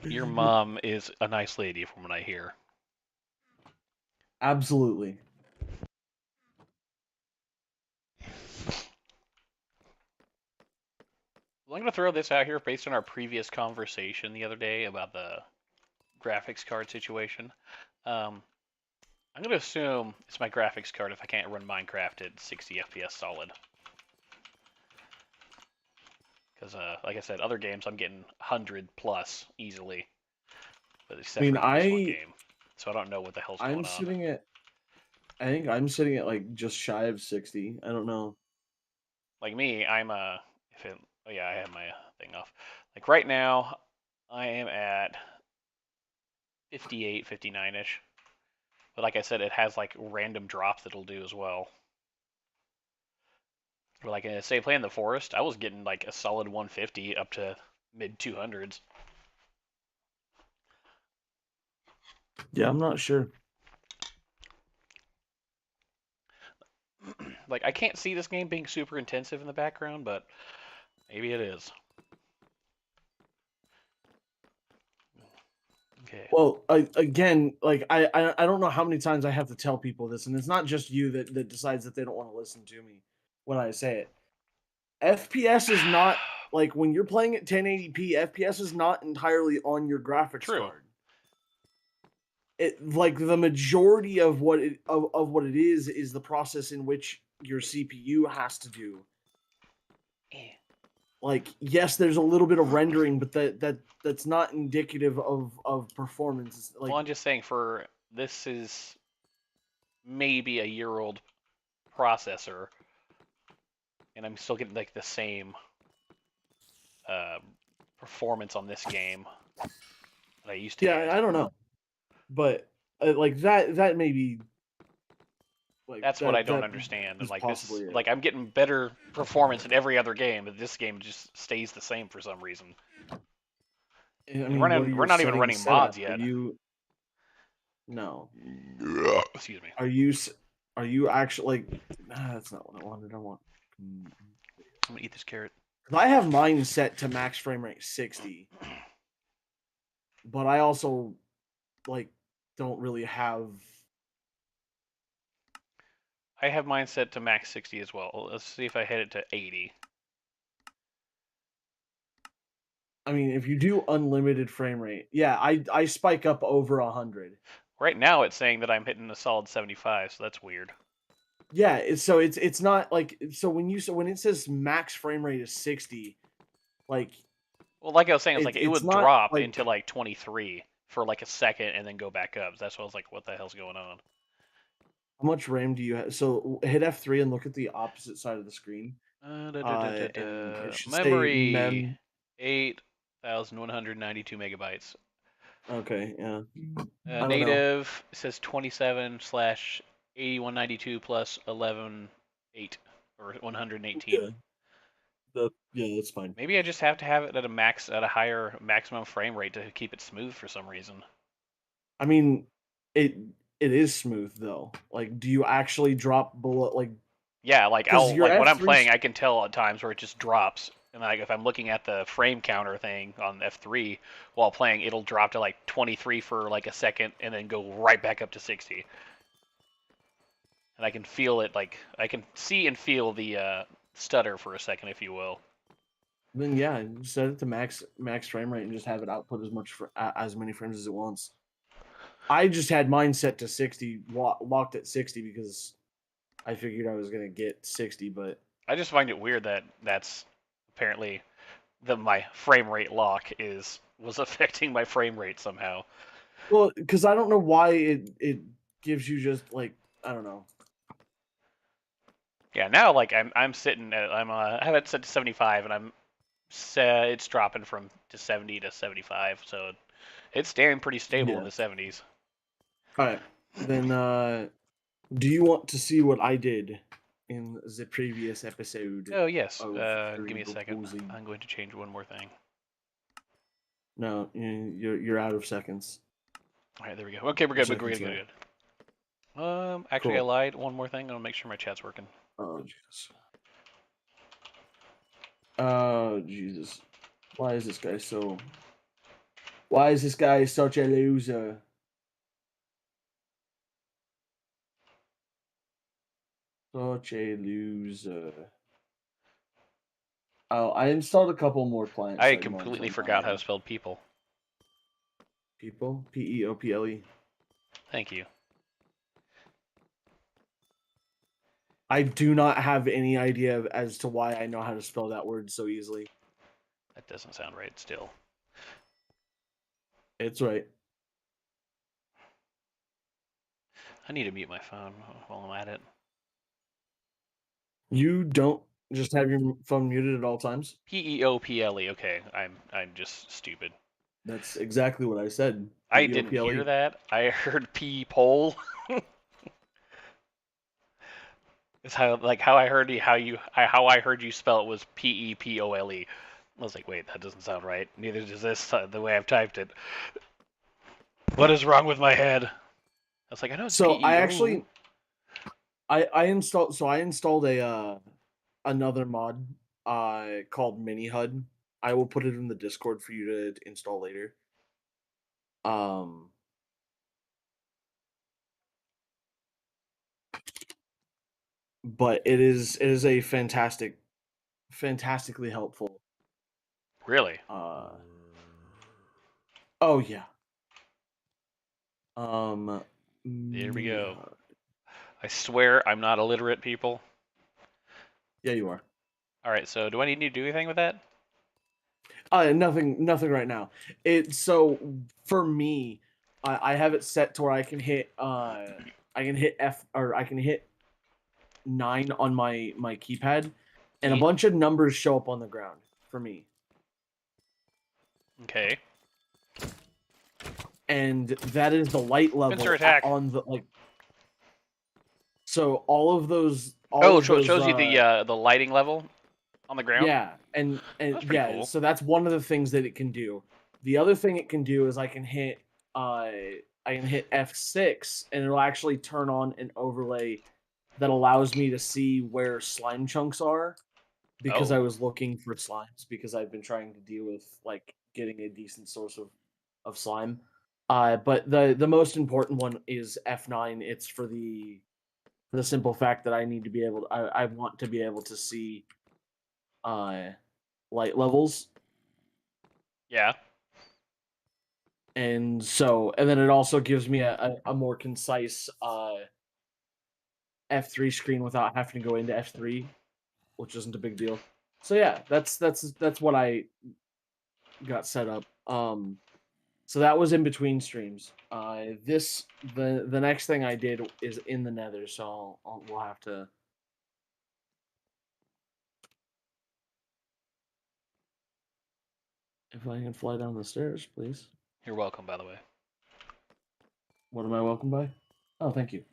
Your mom is a nice lady, from what I hear. Absolutely. I'm going to throw this out here based on our previous conversation the other day about the graphics card situation. Um, I'm going to assume it's my graphics card if I can't run Minecraft at 60 FPS solid. Because, like I said, other games I'm getting 100 plus easily, but I except mean, for this one game. So I don't know what the hell's I'm going on. sitting at. I think I'm sitting at like just shy of 60. I don't know. Like me, I'm if it, oh yeah, I have my thing off. Like right now, I am at 58, 59-ish. But like I said, it has like random drops that it'll do as well. But like say playing the forest, I was getting like a solid 150 up to mid 200s. Yeah, I'm not sure. Like I can't see this game being super intensive in the background, but maybe it is. Okay. Well, again, like I don't know how many times I have to tell people this, and it's not just you that decides that they don't want to listen to me when I say it. FPS is not like when you're playing at 1080p. FPS is not entirely on your graphics True. card. It like the majority of what it is the process in which your CPU has to do. Like, yes, there's a little bit of rendering, but that's not indicative of performance. Like, Well, I'm just saying for this is maybe a year old processor, and I'm still getting like the same uh, performance on this game that I used to yeah, get. I don't know, but like that may be like That's what I don't that understand. And is like this, possibly it. like I'm getting better performance in every other game, but this game just stays the same for some reason. I And mean, what are we're your not even settings running set at? mods Are yet. you no? Excuse me. Are you are you actually like? That's not what I wanted. I want. I'm gonna eat this carrot. I have mine set to max frame rate 60, but I also like don't really have. I have mine set to max 60 as well. Let's see if I hit it to 80. I mean, if you do unlimited frame rate, yeah, I spike up over 100. Right now it's saying that I'm hitting a solid 75, so that's weird. Yeah, it's not like so when it says max frame rate is 60, like Well, like I was saying, it's like it it's would not drop like into like 23 for like a second and then go back up. That's why I was like, what the hell's going on? how much RAM do you have? So hit F3 and look at the opposite side of the screen. And it should say Memory mem. 8,192 megabytes. Okay, yeah. I don't know. Native says 27 slash 8192 plus 11.8 or 118. Yeah, yeah, that's fine. Maybe I just have to have it at a higher maximum frame rate to keep it smooth for some reason. I mean, it it is smooth though. Like, do you actually drop below like Yeah, like because I'll your like when I'm F3 playing, I can tell at times where it just drops. And like if I'm looking at the frame counter thing on F3 while playing, it'll drop to like 23 for like a second and then go right back up to 60. And I can feel it, like I can see and feel the stutter for a second, if you will. then yeah, set it to max frame rate and just have it output as many frames as it wants. I just had mine set to 60, locked at 60 because I figured I was gonna get 60, but I just find it weird that that's apparently my frame rate lock was affecting my frame rate somehow. well, because I don't know why it gives you just like I don't know. Yeah, now like I'm sitting at I have it set to 75 and it's dropping from to 70 to 75, so it's staying pretty stable in Yeah. the 70s. All right, then do you want to see what I did in the previous episode Oh yes, of give me a Cerebral second. Palsy? I'm going to change one more thing. No, you're out of seconds. All right, there we go. Okay, we're Or good. We're seconds, good. Good. sorry. Good. Actually, I Cool. lied. One more thing. I'll make sure my chat's working. Oh Jesus. Oh Jesus. Why is this guy so? Why is this guy such a loser? Such a loser. Oh, I installed a couple more plant I side mods completely on forgot how my to spell people. people. People. Thank you. I do not have any idea as to why I know how to spell that word so easily. That doesn't sound right still. It's right. I need to mute my phone while I'm at it. You don't just have your phone muted at all times? People. Okay, I'm just stupid. That's exactly what I said. I didn't hear People. that. I heard P-pole. It's how I heard how I heard you spell it was P-E-P-O-L-E. I was like, wait, that doesn't sound right. Neither does this the way I've typed it. What is wrong with my head? I was like, I know it's So I P-E-O. actually I installed a another mod called Mini HUD. I will put it in the Discord for you to install later. Um but it is a fantastically helpful. Really? Oh yeah. Here we Mini go. HUD. I swear I'm not illiterate, people. Yeah, you are. All right, so do I need to do anything with that? Nothing right now. So for me, I have it set to where I can hit F or I can hit 9 on my keypad, and a Neat. bunch of numbers show up on the ground for me. Okay. And that is the light level Pincer attack. on the like. So all of those Oh, so it shows you the lighting level on the ground. yeah, and That's pretty yeah, cool. so that's one of the things that it can do. The other thing it can do is I can hit F6 and it'll actually turn on an overlay that allows me to see where slime chunks are because Oh, I was looking for slimes because I've been trying to deal with like getting a decent source of slime. But the most important one is F9. It's for the simple fact that I need to be able to, I want to be able to see uh light levels. yeah. And then it also gives me a more concise F3 screen without having to go into F3, which isn't a big deal. So yeah, that's what I got set up. So that was in between streams. The next thing I did is in the Nether, so we'll have to. If I can fly down the stairs, please. You're welcome, by the way. What am I welcome by? Oh, thank you.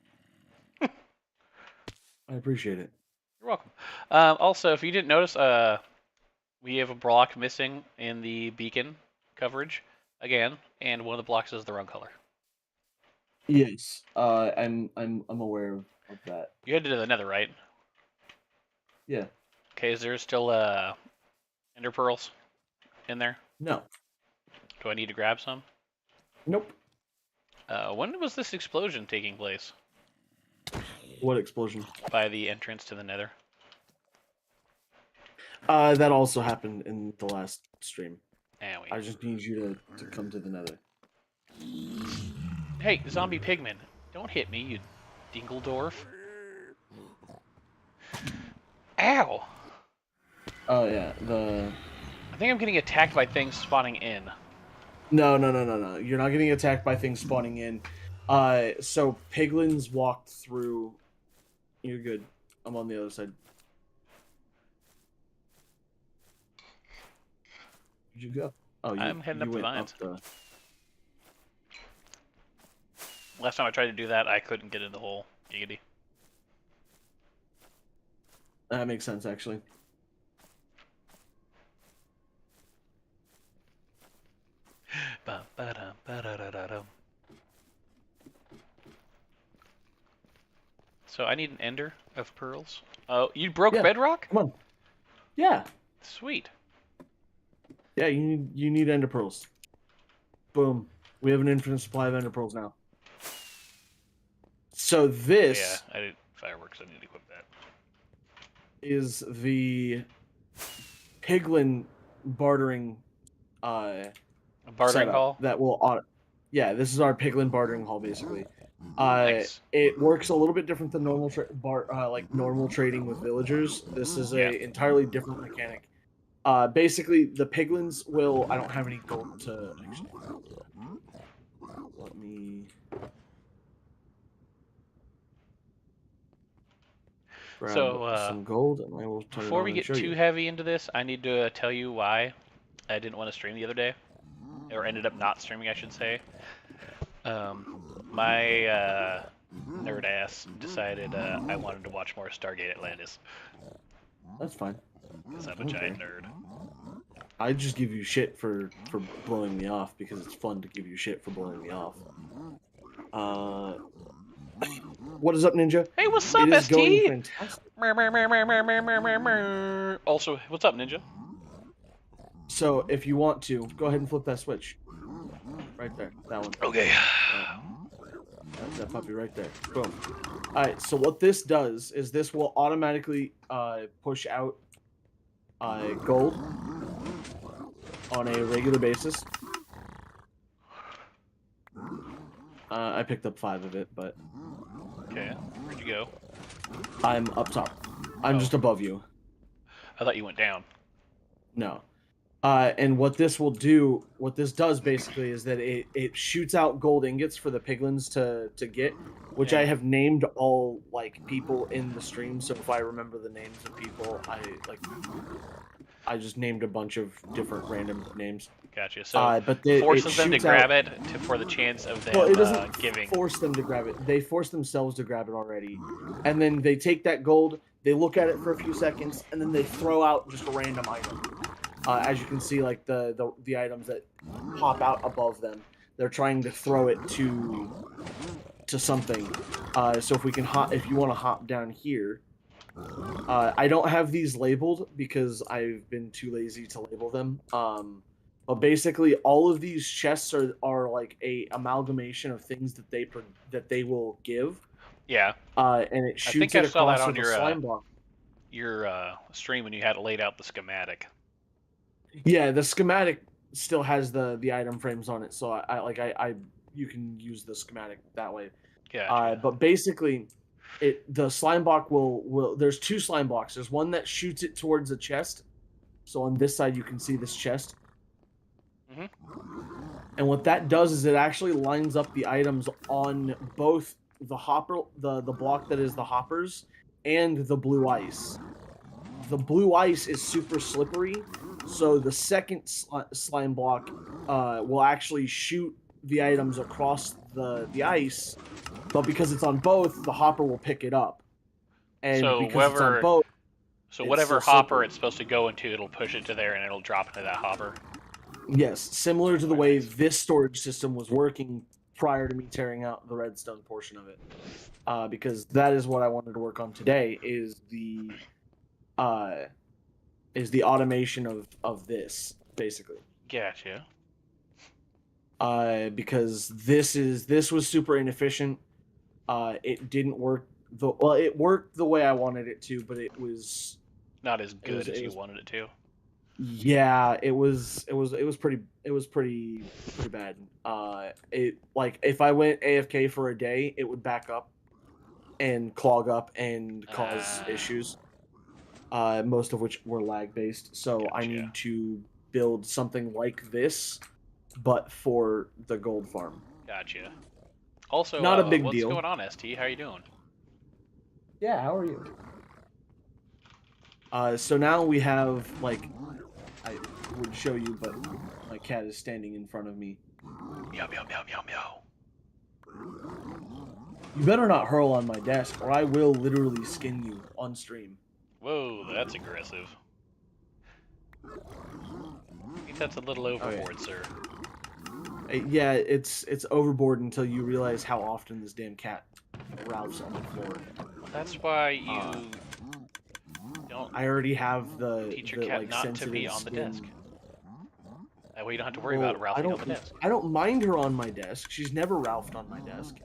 I appreciate it. You're welcome. Also, if you didn't notice, we have a block missing in the beacon coverage again, and one of the blocks is the wrong color. Yes, I'm aware of that. You had to do the Nether, right? Yeah. Okay, is there still ender pearls in there? No. Do I need to grab some? Nope. When was this explosion taking place? What explosion? By the entrance to the Nether. That also happened in the last stream. And I just need you to come to the Nether. Hey, zombie pigman, don't hit me, you Dingledorf. Ow! Oh yeah, I think I'm getting attacked by things spawning in. No. You're not getting attacked by things spawning in. So piglins walked through. You're good. I'm on the other side. Where'd you go? Oh, I'm heading up the went vines. up Last time I tried to do that, I couldn't get in the hole. Giggity. That makes sense, actually. So I need an ender of pearls. Oh, you broke Yeah, bedrock? come on. Yeah. Sweet. Yeah, you need ender pearls. Boom. We have an infinite supply of ender pearls now. So Oh, yeah, this I did fireworks. I need to equip that. is the piglin bartering A bartering setup hall. that will yeah, this is our piglin bartering hall basically. Nice. It works a little bit different than normal like normal trading with villagers. This is Yeah. a entirely different mechanic. Basically the piglins will I don't have any gold to actually let me grab So some gold and I will turn it before on we and get show too you. heavy into this, I need to tell you why I didn't want to stream the other day, or ended up not streaming, I should say. My nerd ass decided I wanted to watch more Stargate Atlantis That's fine. because I'm a Okay. giant nerd. I just give you shit for blowing me off because it's fun to give you shit for blowing me off. What is up, Ninja? Hey, what's up, It is going ST? fantastic. Also, what's up, Ninja? So if you want to, go ahead and flip that switch. Right there, that one. Okay. That puppy right there. Boom. All right. So what this does is this will automatically push out gold on a regular basis. I picked up 5 of it, but Okay. Where'd you go? I'm up top. I'm just above you. I thought you went down. No. And what this will do, what this does basically is that it shoots out gold ingots for the piglins to get, which I have named all like people in the stream. So if I remember the names of people, I just named a bunch of different random names. Gotcha. So but forces them to grab it for the chance of them it doesn't giving. Force them to grab it. They force themselves to grab it already, and then they take that gold. They look at it for a few seconds, and then they throw out just a random item. As you can see, like the items that pop out above them, they're trying to throw it to something. So if we can if you want to hop down here, I don't have these labeled because I've been too lazy to label them. But basically, all of these chests are like a amalgamation of things that they will give. Yeah. And it shoots it saw that across on with a slime block. your stream when you had laid out the schematic. Yeah, the schematic still has the item frames on it, so I you can use the schematic that way. Yeah. But basically, the slime block will there's 2 slime blocks. There's one that shoots it towards a chest. So on this side you can see this chest. Mhm. And what that does is it actually lines up the items on both the hopper, the block that is the hoppers, and the blue ice. The blue ice is super slippery, so the second slime block will actually shoot the items across the ice, but because it's on both, the hopper will pick it up. And so because it's on both, whatever hopper it's supposed to go into, it'll push it to there and it'll drop into that hopper. Yes, similar to the way this storage system was working prior to me tearing out the redstone portion of it. Because that is what I wanted to work on today is the automation of this, basically. Gotcha. Because this was super inefficient. It didn't work it worked the way I wanted it to, but it was not as good as you wanted it to. Yeah, it was pretty bad. It like if I went AFK for a day, it would back up and clog up and cause issues. Most of which were lag based. So Gotcha. I need to build something like this, but for the gold farm. Gotcha. Also, not a big what's deal. What's going on, ST? How are you doing? Yeah, how are you? So now we have like I would show you, but my cat is standing in front of me. Meow meow meow meow meow. You better not hurl on my desk, or I will literally skin you on stream. Whoa, that's aggressive. I think that's a little overboard, sir. Yeah, it's overboard until you realize how often this damn cat ralphs on the floor. That's why you don't. I already have teach your cat like not to be on skin. the desk. That way you don't have to worry Well, about Ralphie on the desk. I don't mind her on my desk. She's never Ralphed on my desk.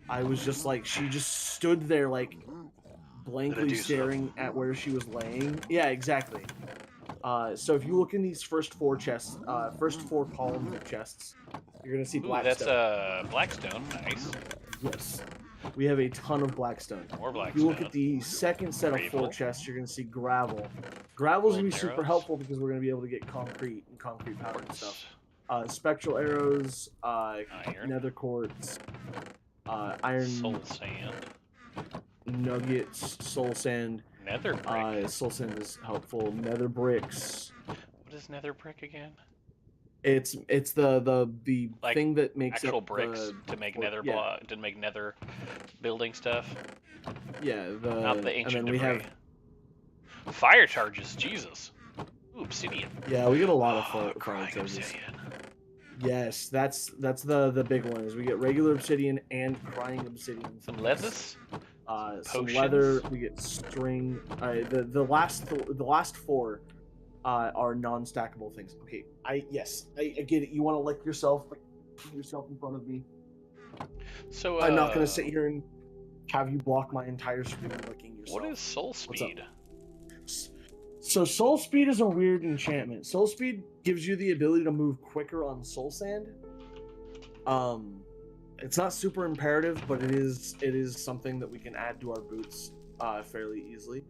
I was just like, she just stood there like blankly staring at where she was laying. Yeah, exactly. So if you look in these first 4 chests, first 4 columns of chests, you're gonna see Blackstone. That's Blackstone. Nice. Yes. We have a ton of Blackstone. More Blackstone. If you look at the second set of 4 chests, you're gonna see gravel. Gravel's gonna be super helpful because we're gonna be able to get concrete and concrete powder and stuff. Spectral arrows, nether quartz, iron, soul sand, nuggets, soul sand. Nether brick. Soul sand is helpful. Nether bricks. What is nether brick again? It's the like thing that makes actual up bricks to make nether to make nether building stuff. Yeah, not the ancient and then we debris. have fire charges. Jesus. Ooh, obsidian. Yeah, we get a lot of fire charges. Obsidian. Yes, that's the big one. Is we get regular obsidian and crying obsidian. Some leathers. Some leather. We get string. The last 4 are non-stackable things. Okay, I get it. You want to lick yourself, like put yourself in front of me. So I'm not gonna sit here and have you block my entire screen licking yourself. What is soul speed? So soul speed is a weird enchantment. Soul speed gives you the ability to move quicker on soul sand. It's not super imperative, but it is something that we can add to our boots fairly easily.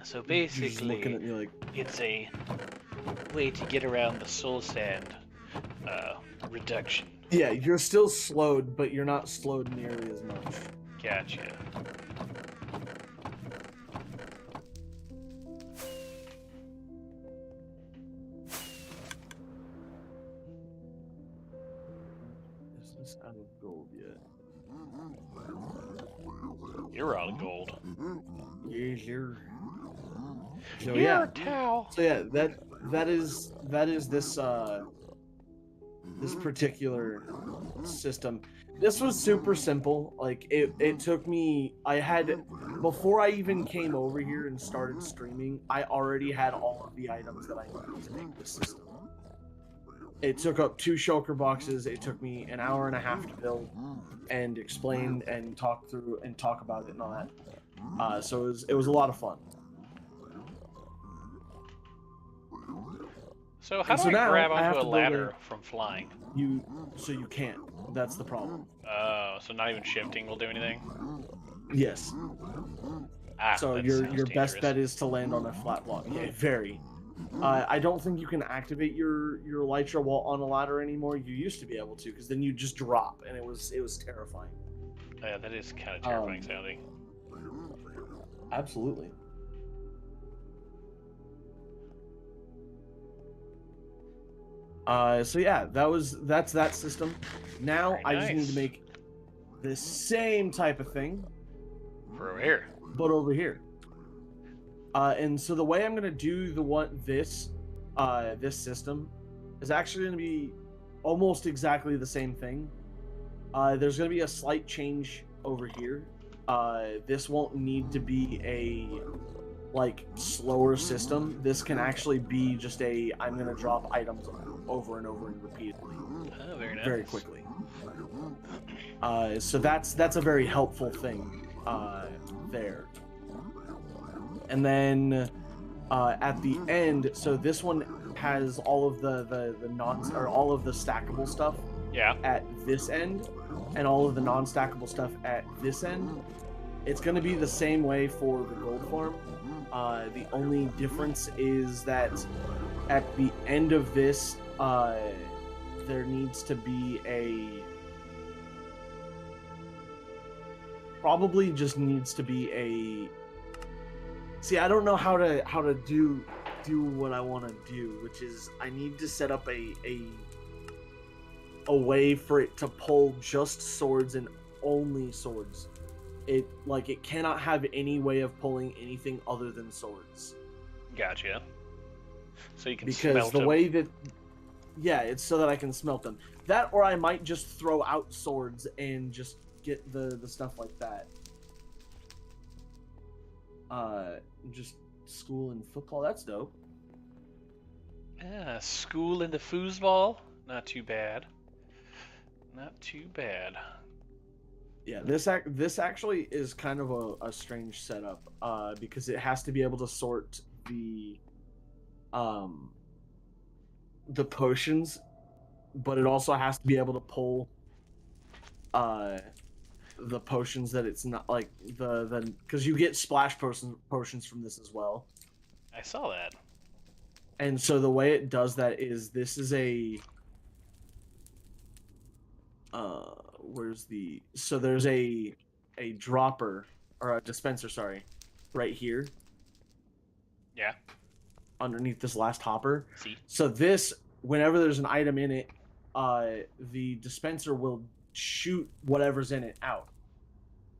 So basically, looking at me like, it's a way to get around the soul sand reduction. Yeah, you're still slowed, but you're not slowed nearly as much. Gotcha. Is this out of gold yet? You're out of gold. Yeah, sure. So yeah. So yeah, that is this this particular system. This was super simple. Like it took me. Before I even came over here and started streaming, I already had all of the items that I needed to make this system. It took up 2 shulker boxes. It took me an hour and a half to build and explain and talk through and talk about it and all that. So it was a lot of fun. So how do I grab onto a ladder from flying? You can't. That's the problem. Oh, so not even shifting will do anything? Yes. So your best bet is to land on a flat block. Yeah, very. I don't think you can activate your elytra while on a ladder anymore. You used to be able to, because then you just drop, and it was terrifying. Yeah, that is kind of terrifying sounding. Absolutely. So yeah, that's that system. Now I just need to make the same type of thing for over here, but over here. And so the way I'm gonna do this system is actually gonna be almost exactly the same thing. There's gonna be a slight change over here. This won't need to be a slower system. This can actually be just I'm gonna drop items over and over and repeatedly, very nice. Very quickly. So that's a very helpful thing there. And then at the end, so this one has all of all of the stackable stuff. Yeah. At this end, and all of the non-stackable stuff at this end. It's going to be the same way for the gold farm. The only difference is that at the end of this, there needs to be probably just needs to be see, I don't know how to do what I want to do, which is I need to set up a way for it to pull just swords and only swords. It cannot have any way of pulling anything other than swords. Gotcha. So you can because the way that it's so that I can smelt them. That, or I might just throw out swords and just get the stuff like that. Just school and football. That's dope. Yeah, school into foosball. Not too bad. Not too bad. Yeah, this actually is kind of a strange setup, because it has to be able to sort the potions, but it also has to be able to pull the potions that it's not like the because you get splash potions from this as well. I saw that. And so the way it does that is this is a where's the so there's a dropper or a dispenser, sorry, right here Yeah. underneath this last hopper. See? So this, whenever there's an item in it, the dispenser will shoot whatever's in it out.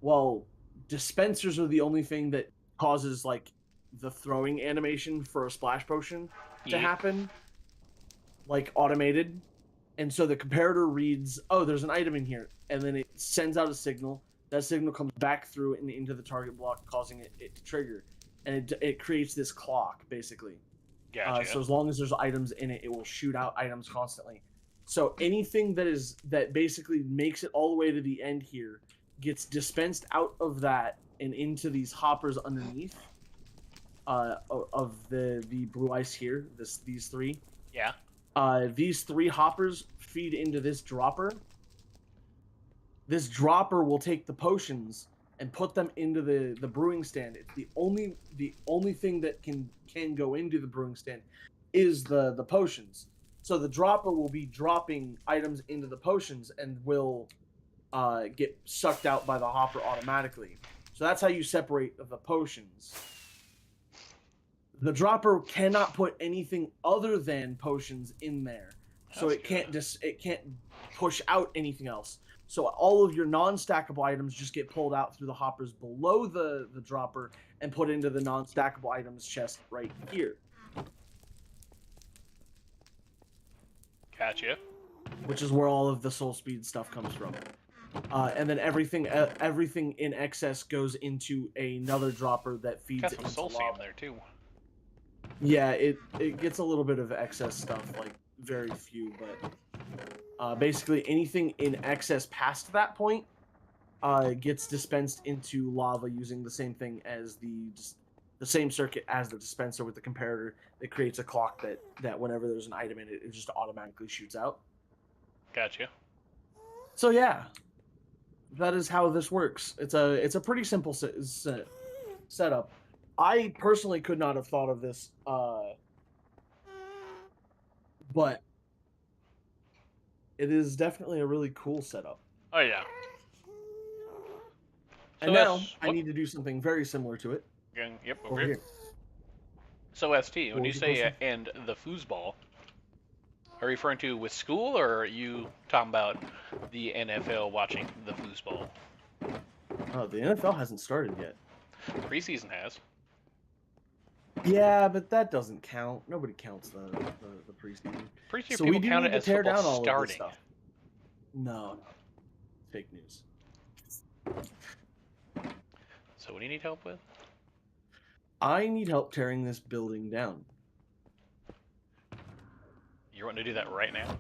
Well, dispensers are the only thing that causes like the throwing animation for a splash potion to happen, like automated. And so the comparator reads, oh, there's an item in here, and then it sends out a signal. That signal comes back through and into the target block, causing it to trigger, and it creates this clock basically. Gotcha. So as long as there's items in it, it will shoot out items constantly. So anything that basically makes it all the way to the end here gets dispensed out of that and into these hoppers underneath of the blue ice here. These three. Yeah. These three hoppers feed into this dropper. This dropper will take the potions and put them into the brewing stand. It's the only thing that can go into the brewing stand is the potions. So the dropper will be dropping items into the potions and will get sucked out by the hopper automatically. So that's how you separate the potions. The dropper cannot put anything other than potions in there, so it can't push out anything else. So all of your non-stackable items just get pulled out through the hoppers below the dropper and put into the non-stackable items chest right here. Gotcha. Which is where all of the soul speed stuff comes from. And then everything in excess goes into another dropper that feeds Got some into soul seed lava. in there too. Yeah, it gets a little bit of excess stuff, like very few, but basically anything in excess past that point gets dispensed into lava using the same thing as the same circuit as the dispenser with the comparator that creates a clock that whenever there's an item in it, it just automatically shoots out. Gotcha. So yeah, that is how this works. It's a pretty simple setup. I personally could not have thought of this, but it is definitely a really cool setup. Oh yeah. And now I need to do something very similar to it. Yep, over here. So ST, when you say end the foosball, are you referring to with school, or are you talking about the NFL watching the foosball? Oh, the NFL hasn't started yet. Preseason has. Yeah, but that doesn't count. Nobody counts the preseason. Pretty sure So people we do count need it to as tear football down all starting. of this stuff. No, fake news. So what do you need help with? I need help tearing this building down. You want to do that right now?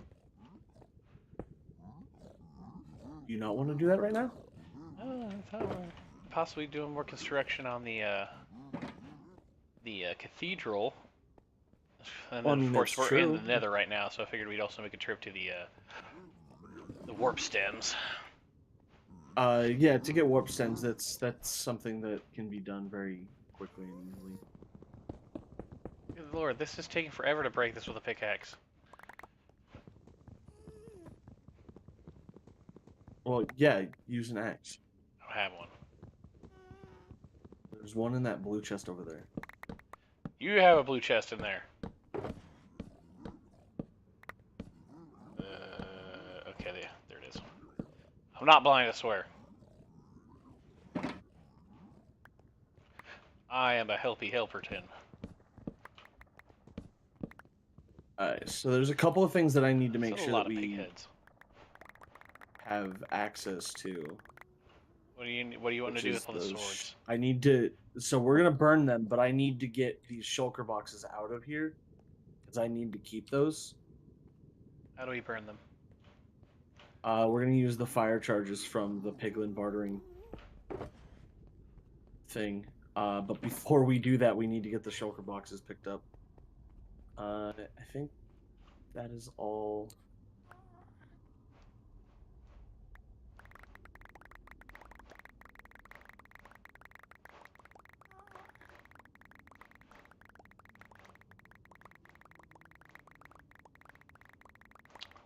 You not want to do that right now? I thought we were possibly doing more construction on the cathedral. And then, of course, we're in the nether right now, so I figured we'd also make a trip to the warp stems. Yeah, to get warp stems, that's something that can be done very quickly and easily. Good Lord, this is taking forever to break this with a pickaxe. Well, yeah, use an axe. I don't have one. There's one in that blue chest over there. You have a blue chest in there. Okay, there it is. I'm not blind, I swear. I am a helpy helperton. Alright, so there's a couple of things that I need to make Still sure a lot that of we pig heads. have access to. What do you want to Which do is with all the swords? I need to. So we're gonna burn them, but I need to get these shulker boxes out of here because I need to keep those. How do we burn them? We're gonna use the fire charges from the piglin bartering thing. But before we do that, we need to get the shulker boxes picked up. I think that is all.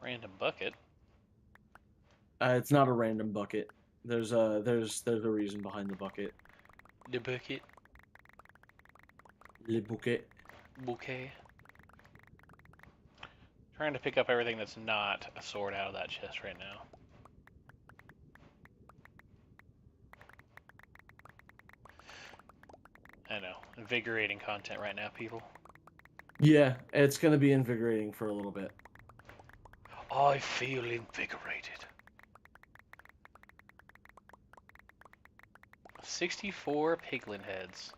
Random bucket. It's not a random bucket. There's a reason behind the bucket. The bucket. Le bucket. Bouquet. Trying to pick up everything that's not a sword out of that chest right now. I know. Invigorating content right now, people. Yeah, it's gonna be invigorating for a little bit. I feel invigorated. 64 piglin heads.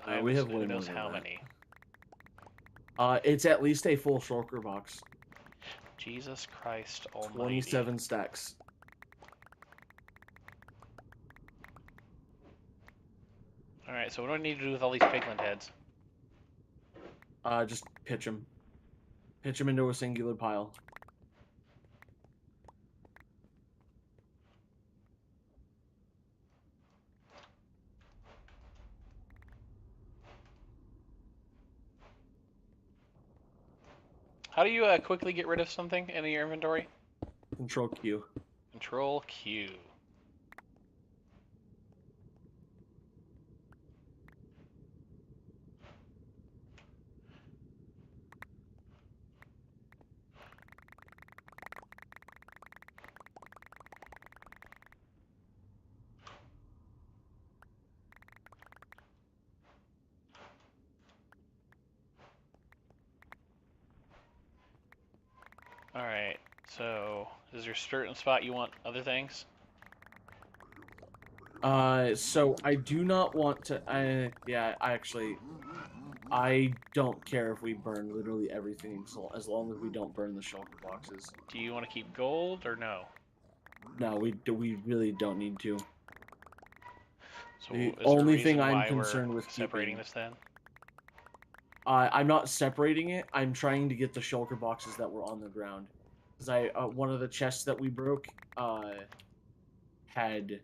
Times We have who way knows more than how that. many. It's at least a full shulker box. Jesus Christ almighty. 27 stacks. Alright, so what do I need to do with all these piglin heads? Just pitch them. Pitch them into a singular pile. How do you quickly get rid of something in your inventory? Control Q. Control Q. Alright, so is there a certain spot you want other things? So I do not want to. I don't care if we burn literally everything, so as long as we don't burn the shulker boxes. Do you want to keep gold or no? No, we really don't need to. So The is there a only thing reason I'm why concerned we're with separating keeping. this then? I'm not separating it. I'm trying to get the shulker boxes that were on the ground. Because one of the chests that we broke, had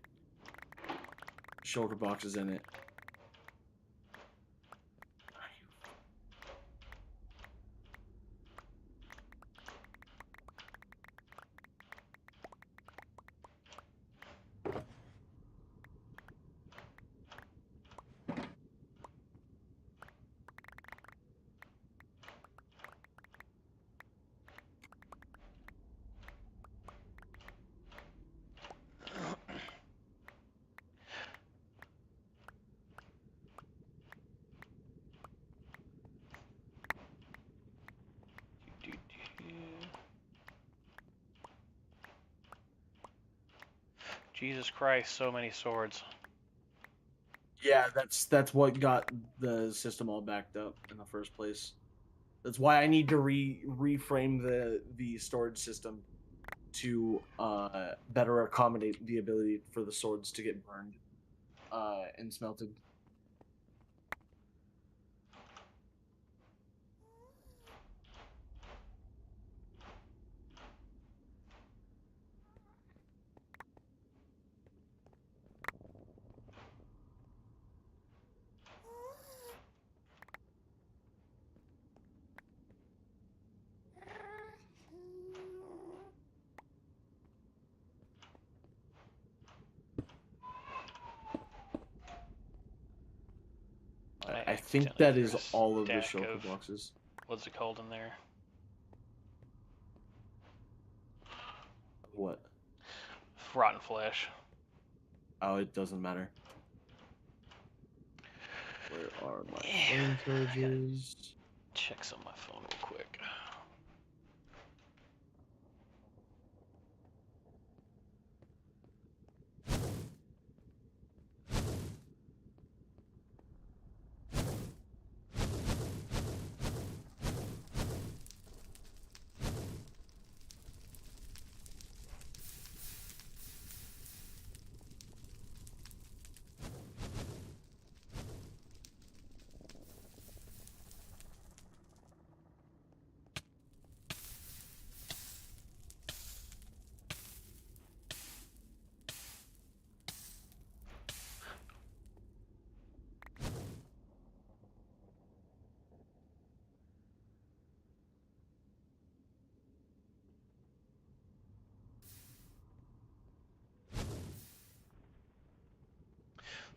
shulker boxes in it. Jesus Christ, so many swords. Yeah, that's what got the system all backed up in the first place. That's why I need to reframe the storage system to better accommodate the ability for the swords to get burned and smelted. I think that is all of the shulker boxes. What's it called in there? What? Rotten flesh. Oh, it doesn't matter. Where are my phone charges? Check some on my phone real quick.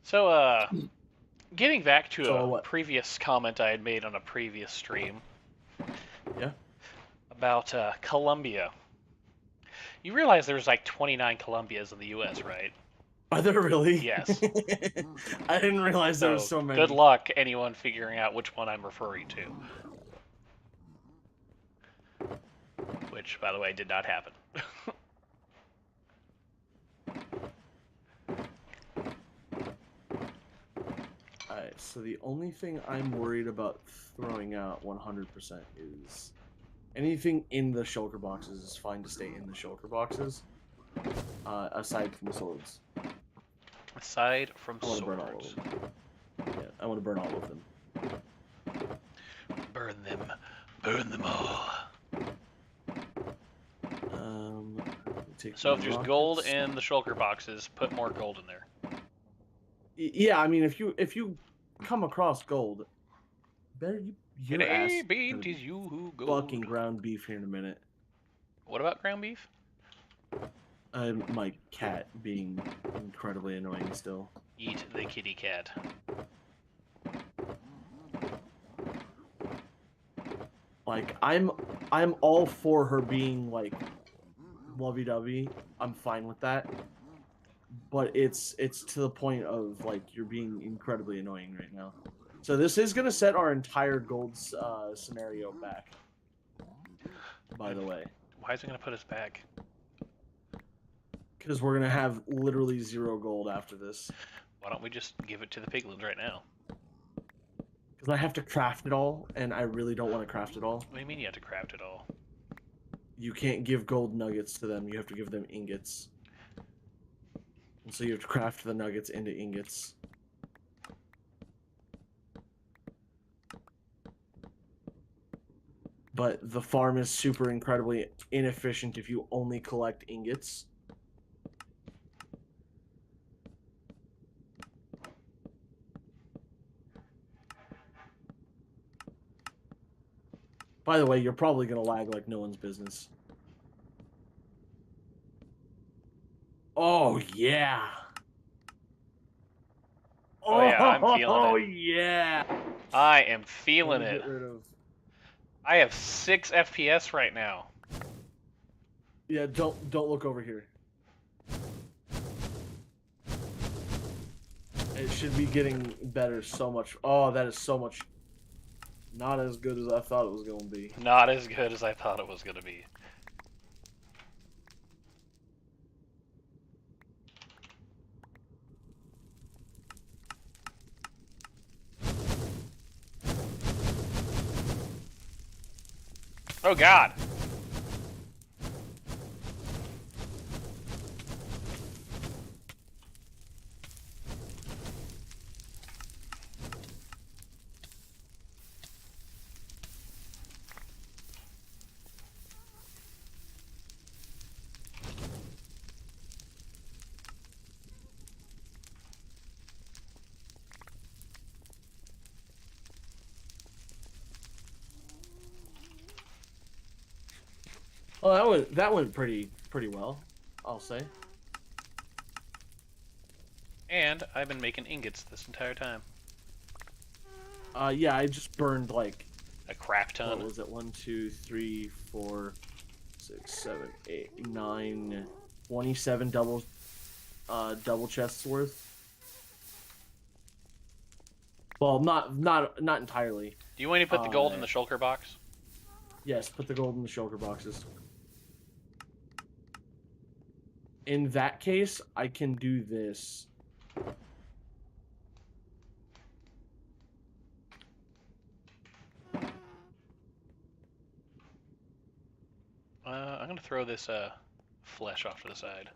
So, getting back to So a what? previous comment I had made on a previous stream. Yeah. About Colombia. You realize there's like 29 Colombias in the U.S., right? Are there really? Yes. I didn't realize there were So so many. good luck anyone figuring out which one I'm referring to. Which, by the way, did not happen. Alright, so the only thing I'm worried about throwing out 100% is anything in the shulker boxes is fine to stay in the shulker boxes, aside from swords. Aside from I want to burn all swords. of them. Yeah, I want to burn all of them. Burn them. Burn them all. So if there's gold in the shulker boxes, put more gold in there. Yeah, I mean, if you come across gold, better your ass Tis you who fucking ground beef here in a minute. What about ground beef? My cat being incredibly annoying still. Eat the kitty cat. Like, I'm all for her being like lovey-dovey. I'm fine with that. But it's to the point of like you're being incredibly annoying right now. So this is gonna set our entire gold scenario back. By the way. Why is it gonna put us back? Because we're gonna have literally 0 gold after this. Why don't we just give it to the piglins right now? Because I have to craft it all, and I really don't want to craft it all. What do you mean you have to craft it all? You can't give gold nuggets to them. You have to give them ingots. And so you have to craft the nuggets into ingots. But the farm is super incredibly inefficient if you only collect ingots. By the way, you're probably going to lag like no one's business. Oh, yeah. Oh, yeah, I'm feeling it. Oh, yeah. I am feeling it. Get rid of... I have 6 FPS right now. Yeah, don't look over here. It should be getting better so much. Oh, that is so much. Not as good as I thought it was going to be. Not as good as I thought it was going to be. Oh, God. Oh, that went pretty well, I'll say. And I've been making ingots this entire time. Yeah, I just burned like a crap ton. What was it? 1, 2, 3, 4, 6, 7, 8, 9, 27 double chests worth. Well, not entirely. Do you want to put the gold in the shulker box? Yes, put the gold in the shulker boxes. In that case, I can do this. I'm gonna throw this flesh off to the side.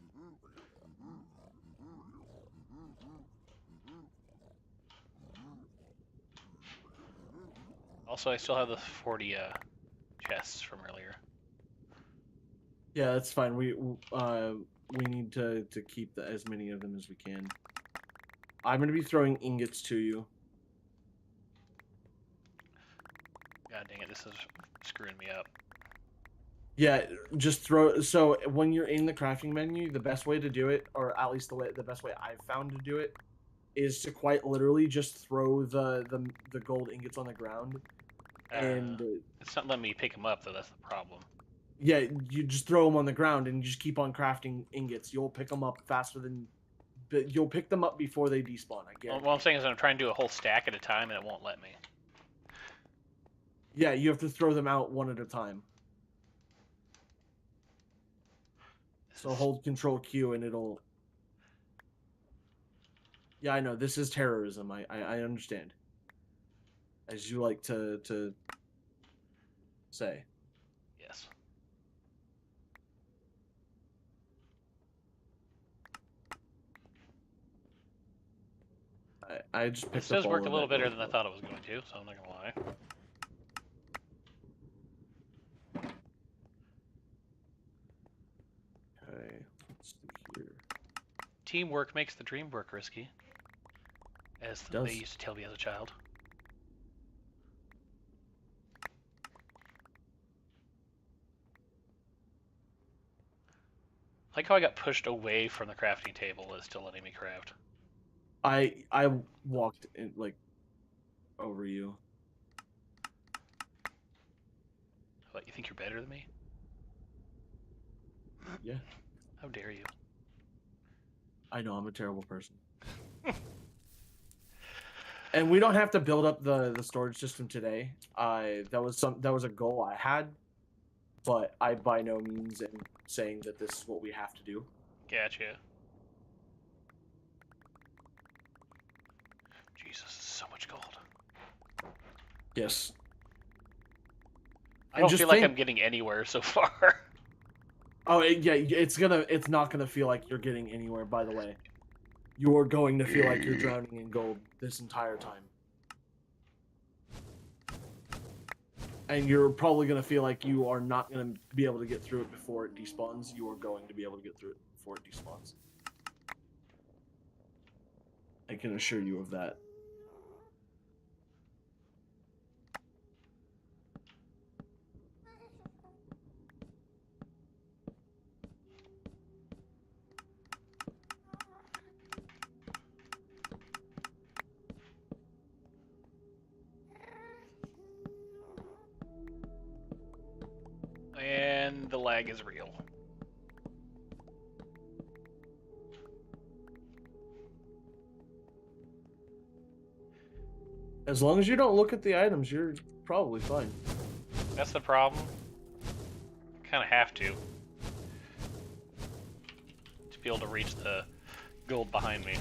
Also, I still have the 40 chests from earlier. Yeah, that's fine. We need to keep as many of them as we can. I'm gonna be throwing ingots to you. God dang it, this is screwing me up. Yeah, just throw. So when you're in the crafting menu, the best way to do it, or at least the best way I've found to do it, is to quite literally just throw the gold ingots on the ground, and It's not letting me pick them up though. That's the problem. yeah, you just throw them on the ground and you just keep on crafting ingots. You'll pick them up faster than, but you'll pick them up before they despawn. I guarantee. What I'm saying is I'm trying to do a whole stack at a time and it won't let me. Yeah, you have to throw them out one at a time. So hold Control Q and it'll. Yeah, I know this is terrorism. I understand. As you like to say. Yes. I just picked This up does all work a of little that better gold than I stuff. thought it was going to, so I'm not gonna lie. Okay, let's see here. Teamwork makes the dream work, Risky. As they used to tell me as a child. I like how I got pushed away from the crafting table, but it's still letting me craft. I walked in like over you. What, you think you're better than me? Yeah. How dare you? I know I'm a terrible person. And we don't have to build up the storage system today. That was a goal I had, but I by no means am saying that this is what we have to do. Gotcha. Jesus, so much gold. Yes. I don't feel like I'm getting anywhere so far. Oh yeah, it's not gonna feel like you're getting anywhere. By the way, you're going to feel like you're drowning in gold this entire time, and you're probably gonna feel like you are not gonna be able to get through it before it despawns. You are going to be able to get through it before it despawns. I can assure you of that. And the lag is real. As long as you don't look at the items, you're probably fine. That's the problem. Kind of have to be able to reach the gold behind me.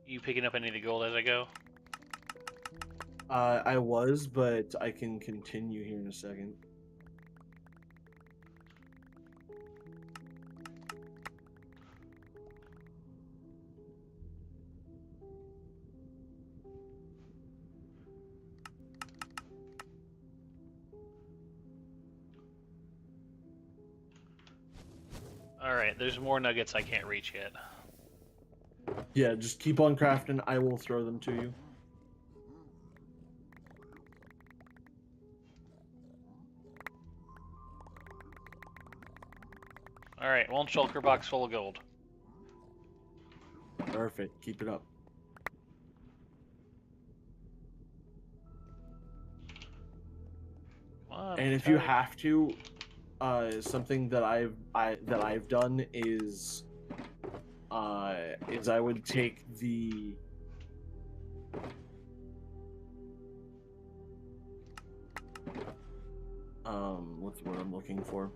You picking up any of the gold as I go? I was, but I can continue here in a second. Alright, there's more nuggets I can't reach yet. Yeah, just keep on crafting. I will throw them to you. Alright, one shulker box full of gold. Perfect. Keep it up. Come on, And if you have to, something that I've done is I would take the what's the word I'm looking for?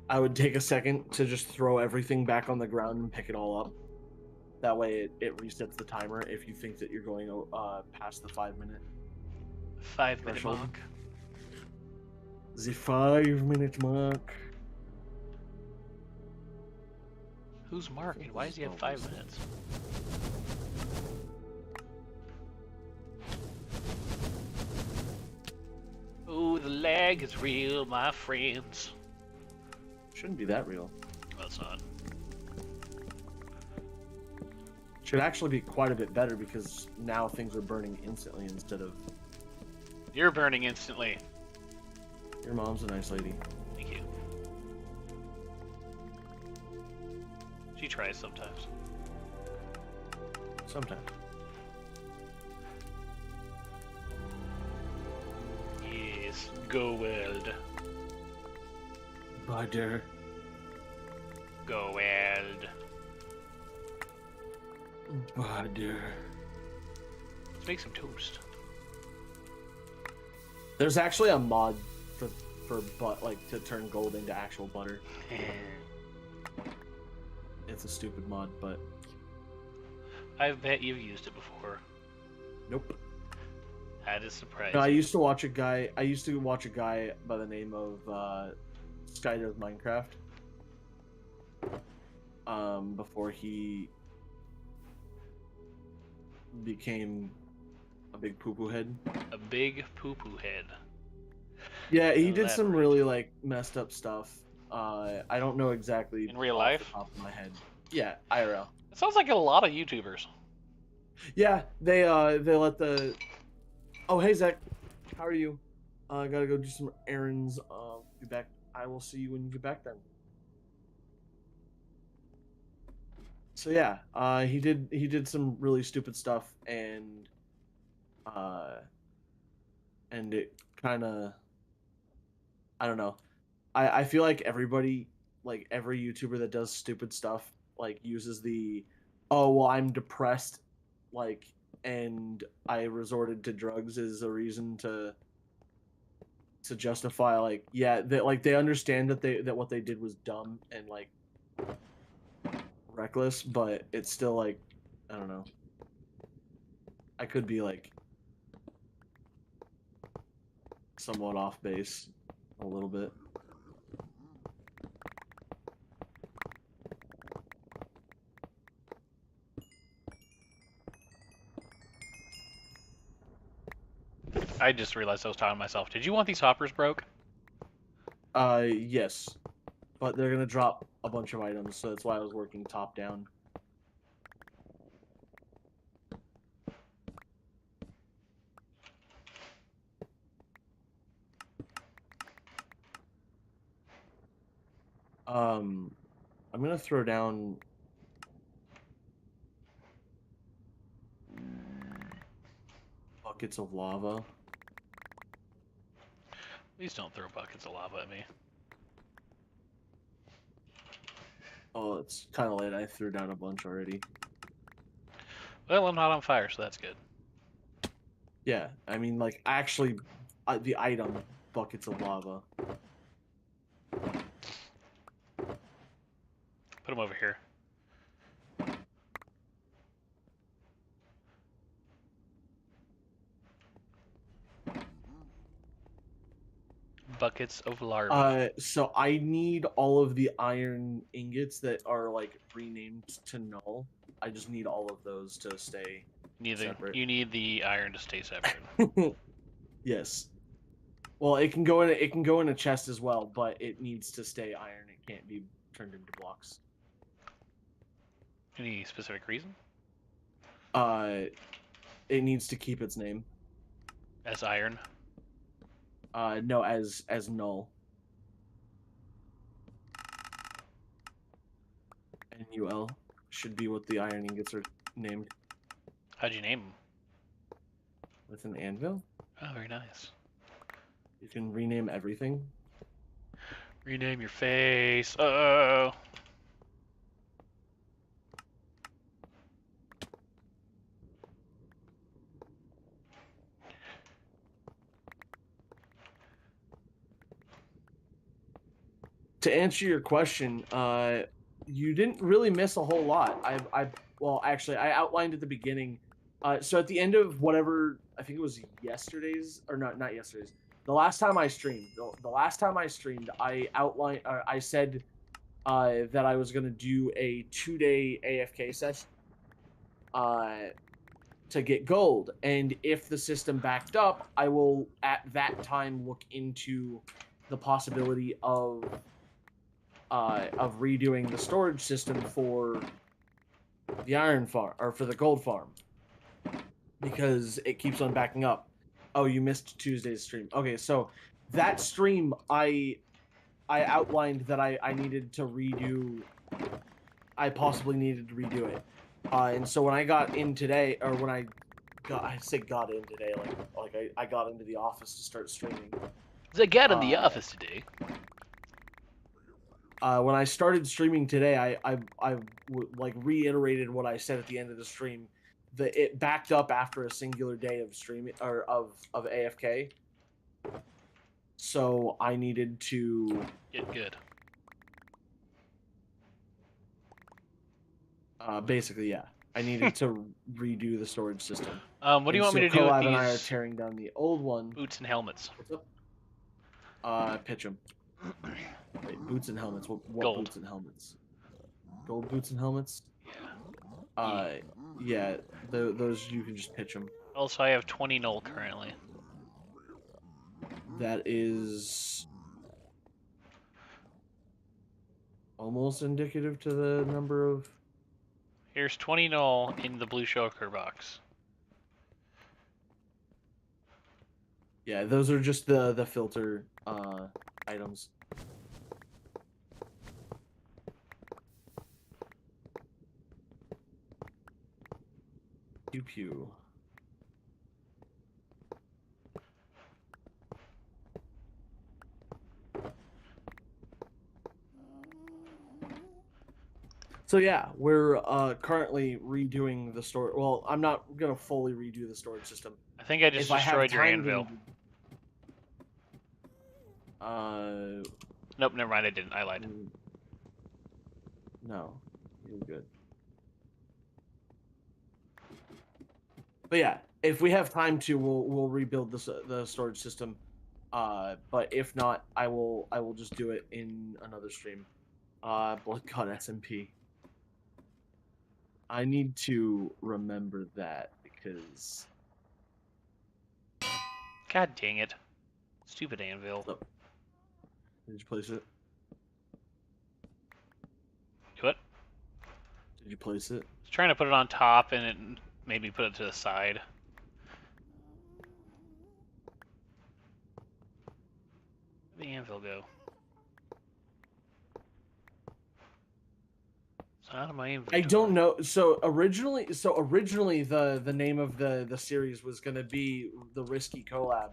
I would take a second to just throw everything back on the ground and pick it all up. That way it resets the timer if you think that you're going past the 5-minute 5-minute threshold. mark. The 5-minute mark. Who's Mark and why does he have 5 minutes? Oh, the lag is real, my friends. Shouldn't be that real. Well, it's not. Should actually be quite a bit better because now things are burning instantly instead of... You're burning instantly. Your mom's a nice lady. Thank you. She tries sometimes. Sometimes. Yes, go weld. Butter. Go weld. Butter. Let's make some toast. There's actually a mod for to turn gold into actual butter. It's a stupid mod, but I bet you've used it before. nope. That is surprising. No, I used to watch a guy by the name of Sky Does Minecraft. Before he became a big poo-poo head. A big poo-poo head. Yeah, he did some Elaborate. really like messed up stuff. I don't know exactly In real off life? the top of my head. Yeah, IRL. It sounds like a lot of YouTubers. Yeah, they let the... Oh, hey Zach, how are you? I gotta go do some errands. Be back. I will see you when you get back then. So yeah, he did some really stupid stuff, and it kind of, I don't know. I feel like everybody, like every YouTuber that does stupid stuff, like uses the, oh well, I'm depressed, like, and I resorted to drugs as a reason to justify, like, yeah, they understand that what they did was dumb and like reckless, but it's still like, I don't know. I could be like somewhat off base a little bit. I just realized I was talking to myself. Did you want these hoppers broke? Yes, but they're gonna drop a bunch of items, so that's why I was working top down. I'm gonna throw down buckets of lava. Please don't throw buckets of lava at me. Oh, it's kind of late. I threw down a bunch already. Well, I'm not on fire, so that's good. Yeah, I mean, like, actually, the item, buckets of lava. Put them over here. Buckets of larvae. So I need all of the iron ingots that are, like, renamed to null. I just need all of those to stay separate. You need the iron to stay separate. Yes. Well, it can go in a chest as well, but it needs to stay iron. It can't be turned into blocks. Any specific reason? It needs to keep its name. As iron? No, as null. NUL should be what the iron ingots are named. How'd you name them? With an anvil? Oh, very nice. You can rename everything. Rename your face. Uh-oh. To answer your question, You didn't really miss a whole lot. Well, actually, I outlined at the beginning. So at the end of whatever, I think it was yesterday's, or not yesterday's. The last time I streamed, the last time I streamed, I outlined, I said that I was gonna do a 2-day AFK session to get gold, and if the system backed up, I will at that time look into the possibility of redoing the storage system for the iron farm or for the gold farm because it keeps on backing up. Oh, you missed Tuesday's stream. Okay, so that stream I outlined that I needed to redo. I possibly needed to redo it, and so when I got in today, or when I say got in today, I got into the office to start streaming. I got in the office today. When I started streaming today, I like reiterated what I said at the end of the stream. That it backed up after a singular day of streaming or of AFK. So I needed to get good. Basically, yeah. I needed to redo the storage system. What do you want me to do with Collab these? and I are tearing down the old one. Boots and helmets. What's up? Pitch them. Wait, boots and helmets. What Gold. boots and helmets? Gold boots and helmets? Yeah. Yeah, those you can just pitch them. Also, I have 20 null currently. That is almost indicative to the number of... Here's 20 null in the blue shulker box. Yeah, those are just the filter items. Pew pew. So yeah, we're currently redoing the store. Well, I'm not gonna fully redo the storage system. I think I just destroyed your anvil. Nope, never mind. I didn't. I lied. No, you're good. But yeah, if we have time to, we'll rebuild the storage system. But if not, I will just do it in another stream. Blood God SMP. I need to remember that because... God dang it. Stupid anvil. Oh. Did you place it? What? Did you place it? I was trying to put it on top and it made me put it to the side. Where'd the anvil go? It's out of my inventory. I don't know. So originally the name of the series was gonna be the Risky Collab,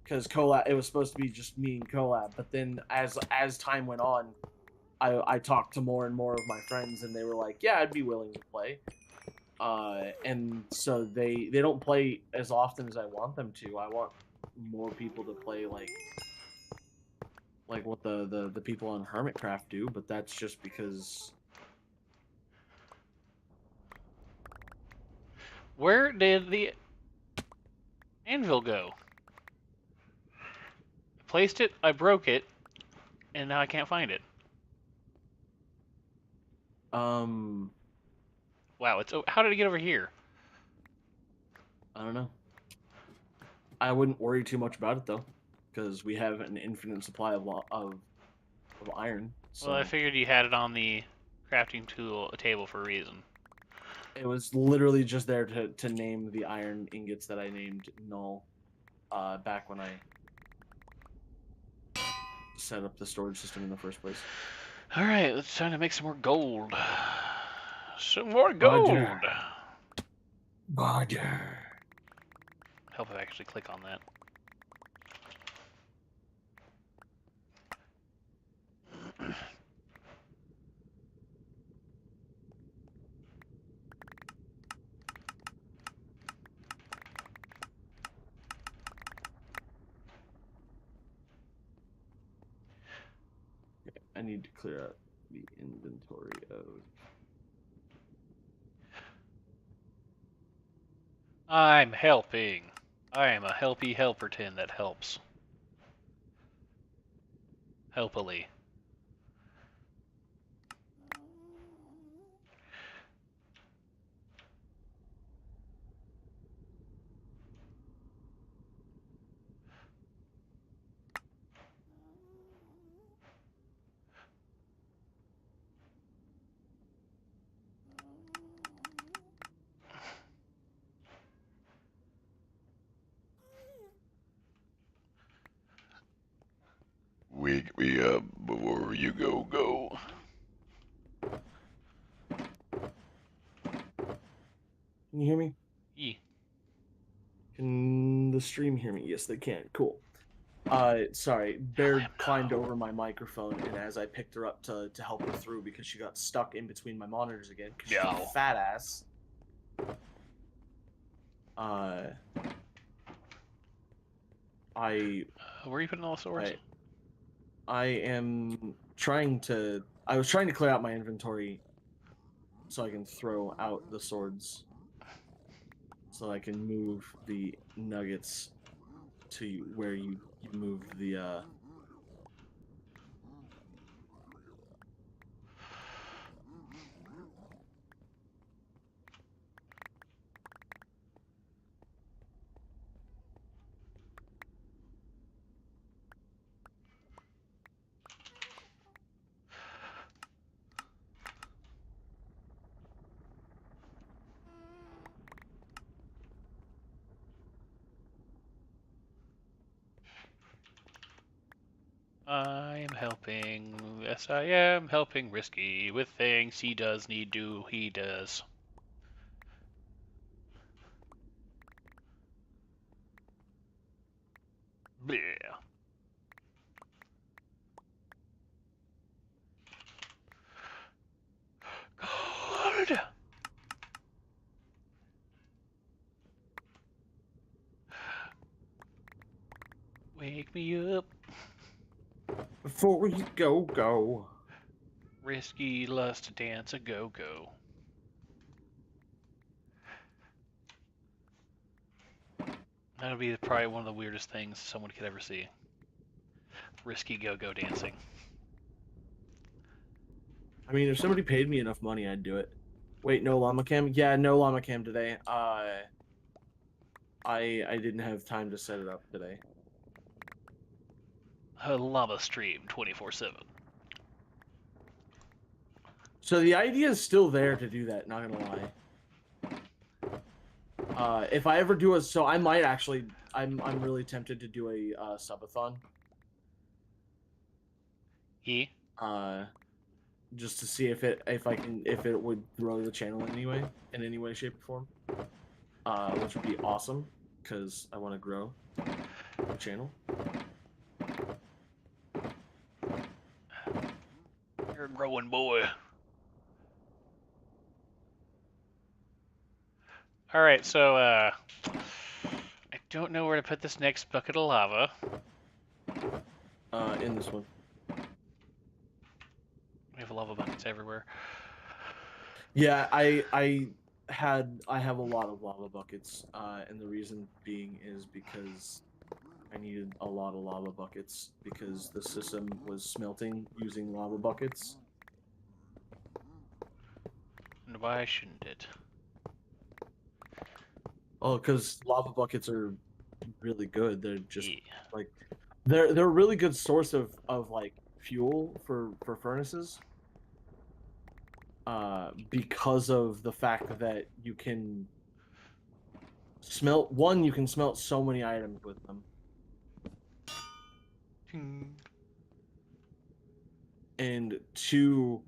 because it was supposed to be just me and Collab. But then as time went on, I talked to more and more of my friends, and they were like, "Yeah, I'd be willing to play." And so they don't play as often as I want them to. I want more people to play like what the people on Hermitcraft do, but that's just because... Where did the anvil go? I placed it, I broke it, and now I can't find it. Wow, how did it get over here? I don't know. I wouldn't worry too much about it though, because we have an infinite supply of iron. So. Well, I figured you had it on the crafting table for a reason. It was literally just there to name the iron ingots that I named null back when I set up the storage system in the first place. Alright, let's try to make some more gold. Some more gold! Roger. Help if I actually click on that. I need to clear out the inventory of. I'm helping. I am a helpy helperton that helps. Helpily. We before you go. Can you hear me? Yeah. Can the stream hear me? Yes, they can. Cool. Sorry, Bear climbed over my microphone, and as I picked her up to help her through because she got stuck in between my monitors again, because she's a No. fat ass. Where are you putting all the swords? I am trying to. I was trying to clear out my inventory so I can throw out the swords, so I can move the nuggets to where you moved the. I am helping. Yes, I am helping Risky with things he does need to. He does. Bleh. God. Wake me up. Before you go. Risky loves to dance a go-go. That'll be probably one of the weirdest things someone could ever see. Risky go-go dancing. I mean, if somebody paid me enough money, I'd do it. Wait, no llama cam? Yeah, no llama cam today. I didn't have time to set it up today. A llama stream 24/7. So the idea is still there to do that, not gonna lie. If I ever do so I might actually, I'm really tempted to do a subathon. Just to see if it would grow the channel anyway, in any way, shape, or form. Which would be awesome, because I want to grow the channel. You're a growing boy. Alright, so, I don't know where to put this next bucket of lava. In this one. We have lava buckets everywhere. Yeah, I have a lot of lava buckets, and the reason being is because I needed a lot of lava buckets because the system was smelting using lava buckets. And why shouldn't it? Oh, because lava buckets are really good. They're just Yeah. like they're a really good source of like fuel for furnaces. Because of the fact that you can smelt so many items with them. And two,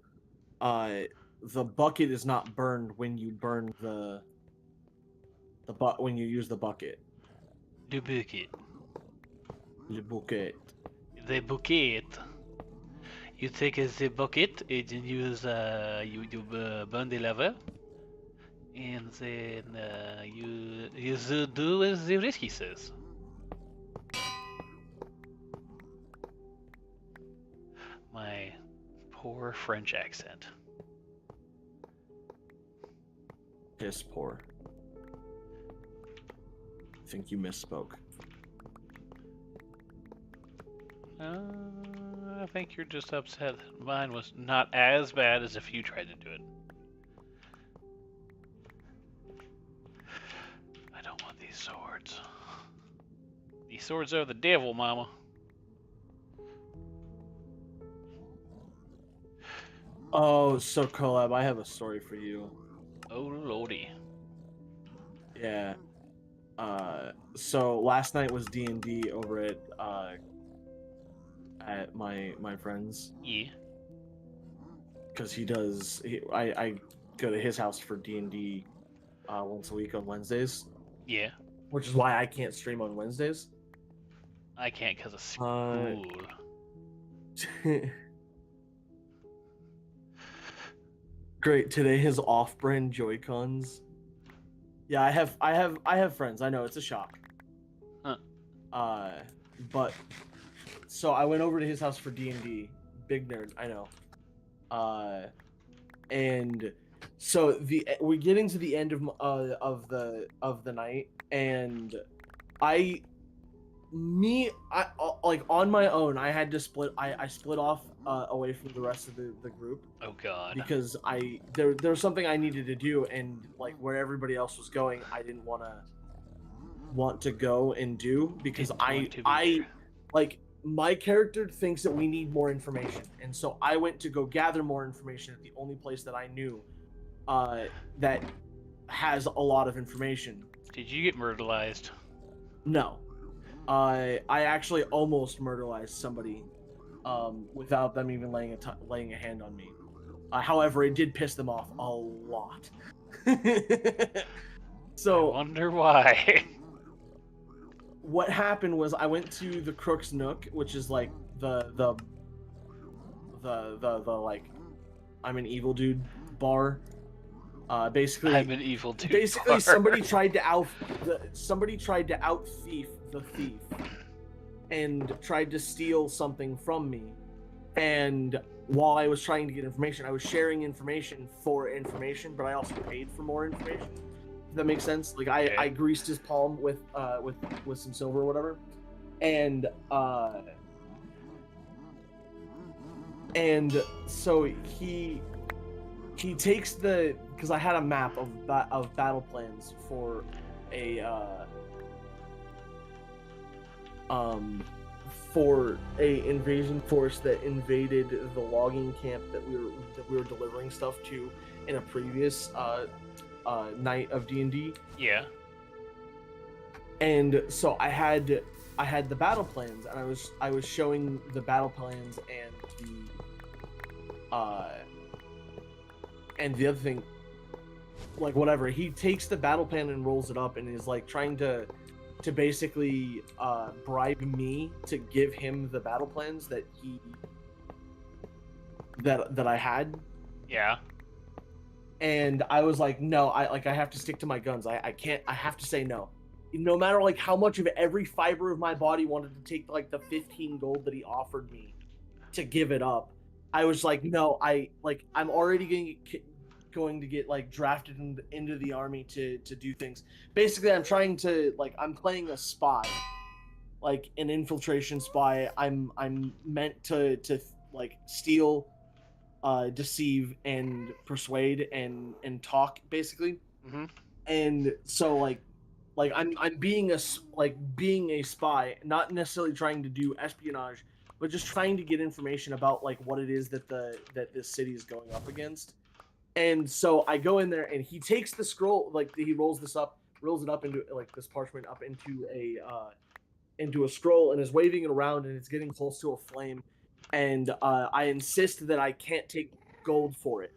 the bucket is not burned when you burn when you use the bucket. The bucket. Le bucket. The bucket. You take the bucket and then you burn the lava, and then you do as the risky says. My poor French accent. Piss poor. I think you misspoke. I think you're just upset that mine was not as bad as if you tried to do it. I don't want these swords. These swords are the devil, mama. Oh, so Collab, I have a story for you. Oh lordy. Yeah. So last night was D&D over at my friend's, Yeah. because I go to his house for D&D once a week on Wednesdays, Yeah. which is why I can't stream on Wednesdays. I can't because of school. Great. Today his off-brand Joy-Cons. Yeah, I have friends. I know it's a shock. Huh. But so I went over to his house for D&D. Big nerd, I know. And so we're getting to the end of the night, and I like on my own, I had to split. I split off away from the rest of the group. Oh god. Because there was something I needed to do, and like where everybody else was going, I didn't want to go and do, because I like my character thinks that we need more information, and so I went to go gather more information at the only place that I knew that has a lot of information. Did you get murderized? No. I actually almost murderized somebody without them even laying a hand on me. However, it did piss them off a lot. So I wonder why. what happened was I went to the Crook's Nook, which is like the like I'm an evil dude bar. Basically, I'm an evil dude. Basically, bar. somebody tried to out thief the thief and tried to steal something from me. And while I was trying to get information, I was sharing information for information, but I also paid for more information. Does that make sense? Like I greased his palm with some silver or whatever, and so he takes because I had a map of battle plans for a invasion force that invaded the logging camp that we were delivering stuff to in a previous night of D&D. Yeah. And so I had the battle plans, and I was showing the battle plans and the other thing, like whatever. He takes the battle plan and rolls it up and is like trying to basically bribe me to give him the battle plans that I had. Yeah. And I was like, no, I have to stick to my guns. I can't. I have to say no. No matter like how much of every fiber of my body wanted to take like the 15 gold that he offered me to give it up, I was like, no. I'm already going to get like drafted into the army to do things. Basically, I'm trying to I'm playing a spy, like an infiltration spy. I'm meant to like steal, deceive, and persuade and talk basically. Mm-hmm. And so like I'm being a spy, not necessarily trying to do espionage, but just trying to get information about like what it is that this city is going up against. And so I go in there, and he takes the scroll, like he rolls it up into like this parchment up into a scroll, and is waving it around, and it's getting close to a flame. And I insist that I can't take gold for it.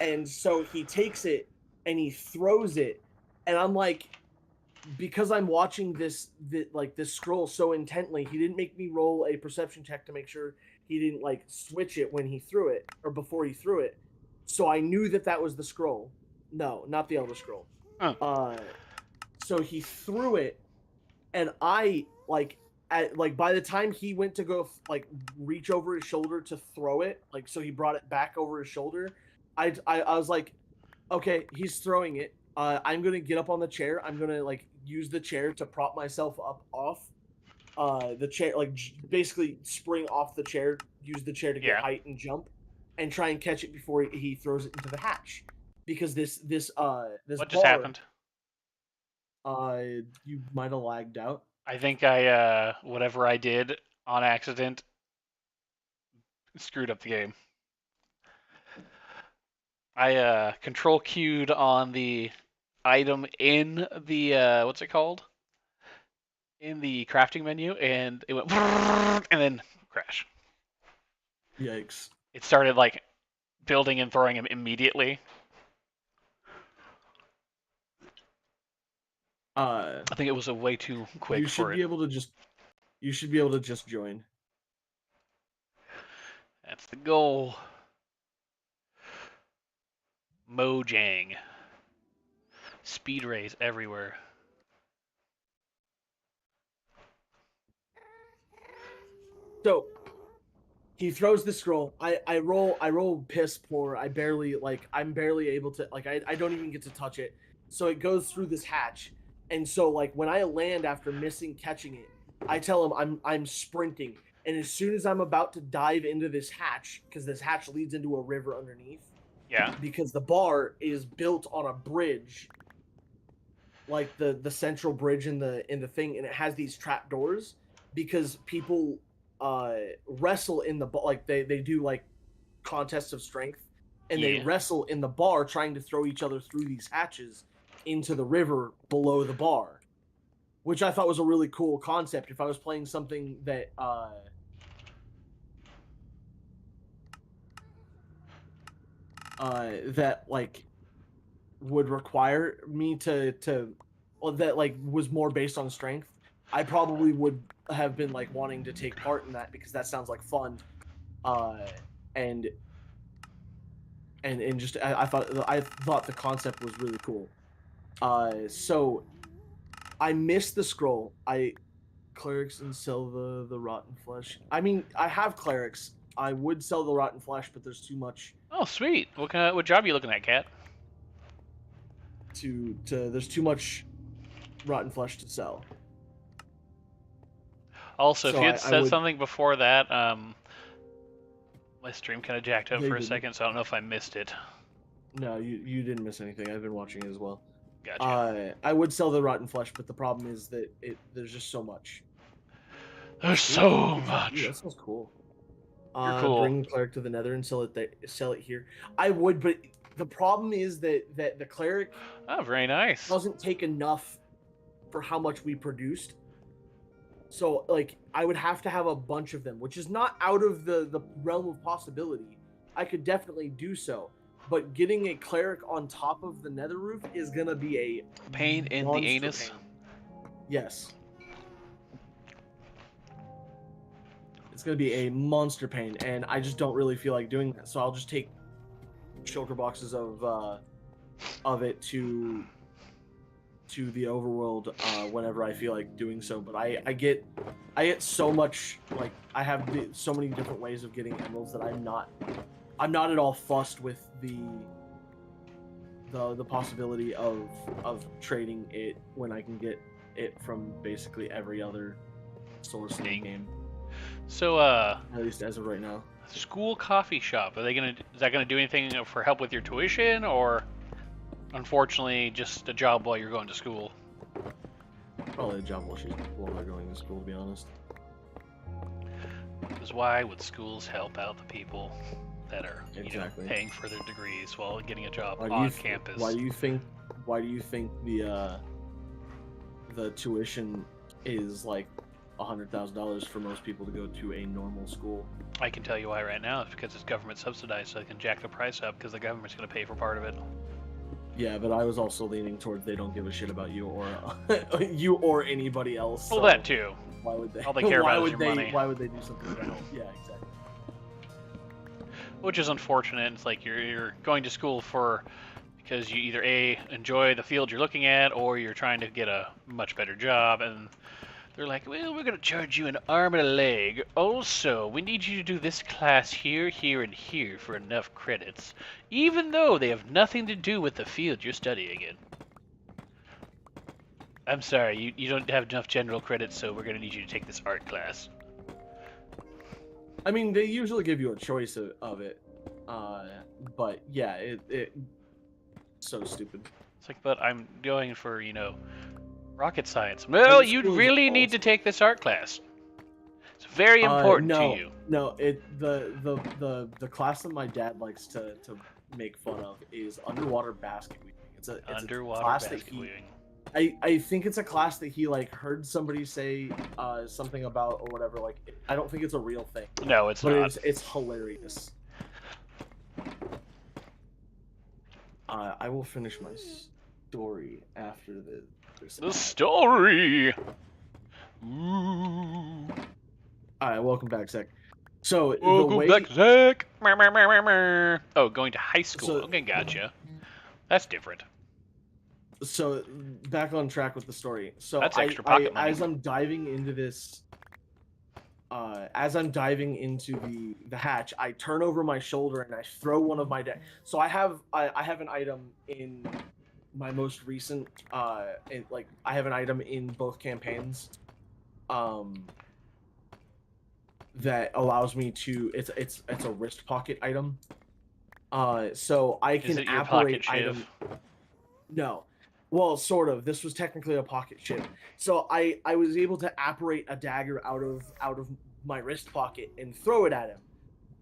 And so he takes it and he throws it, and I'm like, because I'm watching this scroll so intently, he didn't make me roll a perception check to make sure he didn't like switch it when he threw it or before he threw it. So I knew that was the scroll. No, not the Elder Scroll. Oh. So he threw it, and I like by the time he went to go like reach over his shoulder to throw it, like so he brought it back over his shoulder. I was like, okay, he's throwing it. I'm gonna get up on the chair. I'm gonna like use the chair to prop myself up off the chair, like basically spring off the chair, use the chair to get height and jump, and try and catch it before he throws it into the hatch. Because this what just happened? You might have lagged out. I think I whatever I did on accident screwed up the game. I control queued on the item in the what's it called? In the crafting menu, and it went and then crash. Yikes. It started like building and throwing him immediately. I think it was a way too quick you should for be it. able to just you should be able to just join. That's the goal. Mojang. Speed race everywhere. So he throws the scroll. I roll piss poor. I'm barely able to I don't even get to touch it. So it goes through this hatch. And so like when I land after missing catching it, I tell him I'm sprinting. And as soon as I'm about to dive into this hatch, because this hatch leads into a river underneath. Yeah. Because the bar is built on a bridge, like the central bridge in the thing, and it has these trap doors because people wrestle in the like they do like contests of strength, and they wrestle in the bar trying to throw each other through these hatches into the river below the bar, which I thought was a really cool concept. If I was playing something that that like would require me to well, that like was more based on strength, I probably would have been like wanting to take part in that because that sounds like fun. And just I thought the concept was really cool. So I missed the scroll. Clerics and sell the rotten flesh. I mean, I have clerics. I would sell the rotten flesh, but there's too much. Oh, sweet. What job are you looking at, Kat? There's too much rotten flesh to sell. Also, if you had said something before that, my stream kind of jacked up for a second, so I don't know if I missed it. No, you didn't miss anything. I've been watching it as well. Gotcha. I would sell the rotten flesh, but the problem is that there's just so much. There's so much. Ooh, that sounds cool. You're cool. Bring the cleric to the nether and sell it here. I would, but the problem is that the cleric very nice. doesn't take enough for how much we produced. So like I would have to have a bunch of them, which is not out of the realm of possibility. I could definitely do so. But getting a cleric on top of the nether roof is gonna be a pain in the anus. Pain. Yes. It's gonna be a monster pain, and I just don't really feel like doing that. So I'll just take shulker boxes of it to the overworld whenever I feel like doing so. But I get so much, like I have so many different ways of getting emeralds that I'm not at all fussed with the possibility of trading it when I can get it from basically every other source in the game. So at least as of right now. School coffee shop. Is that gonna do anything for help with your tuition, or unfortunately just a job while you're going to school? Probably a job while they're going to school, to be honest. Because why would schools help out the people that are exactly paying for their degrees while getting a job on campus? Why do you think the tuition is like $100,000 for most people to go to a normal school? I can tell you why right now. It's because it's government subsidized, so they can jack the price up because the government's going to pay for part of it. Yeah, but I was also leaning towards they don't give a shit about you or you or anybody else. Well, that too. Why would they? All they care about is your money. Why would they do something to help? Yeah, exactly. Which is unfortunate. It's like you're going to school because you either enjoy the field you're looking at, or you're trying to get a much better job, and They're like, well, we're gonna charge you an arm and a leg. Also, we need you to do this class here, here, and here for enough credits, even though they have nothing to do with the field you're studying in. I'm sorry, you don't have enough general credits, so we're gonna need you to take this art class. I mean, they usually give you a choice of it, but yeah, it so stupid. It's like, but I'm going for, rocket science. Well, you school is really need to awesome. take this art class. It's very important to you. No, the class that my dad likes to make fun of is underwater basket weaving. It's a Underwater class basket that he, weaving. I think it's a class that he like heard somebody say something about or whatever. Like, I don't think it's a real thing. No, it's But not. it's hilarious. I will finish my story after this. The story. Ooh. All right, welcome back, Zach. So the Welcome way back, Zach. Oh, going to high school. So- Okay, gotcha. That's different. so back on track with the story. So That's extra pocket money. as I'm diving into this, as I'm diving into the hatch, I turn over my shoulder and I throw one of my So I have an item in my most recent I have an item in both campaigns, that allows me to it's a wrist pocket item. So I can Is it your apparate pocket item. shiv? No. Well, sort of. This was technically a pocket shiv. So I was able to apparate a dagger out of my wrist pocket and throw it at him.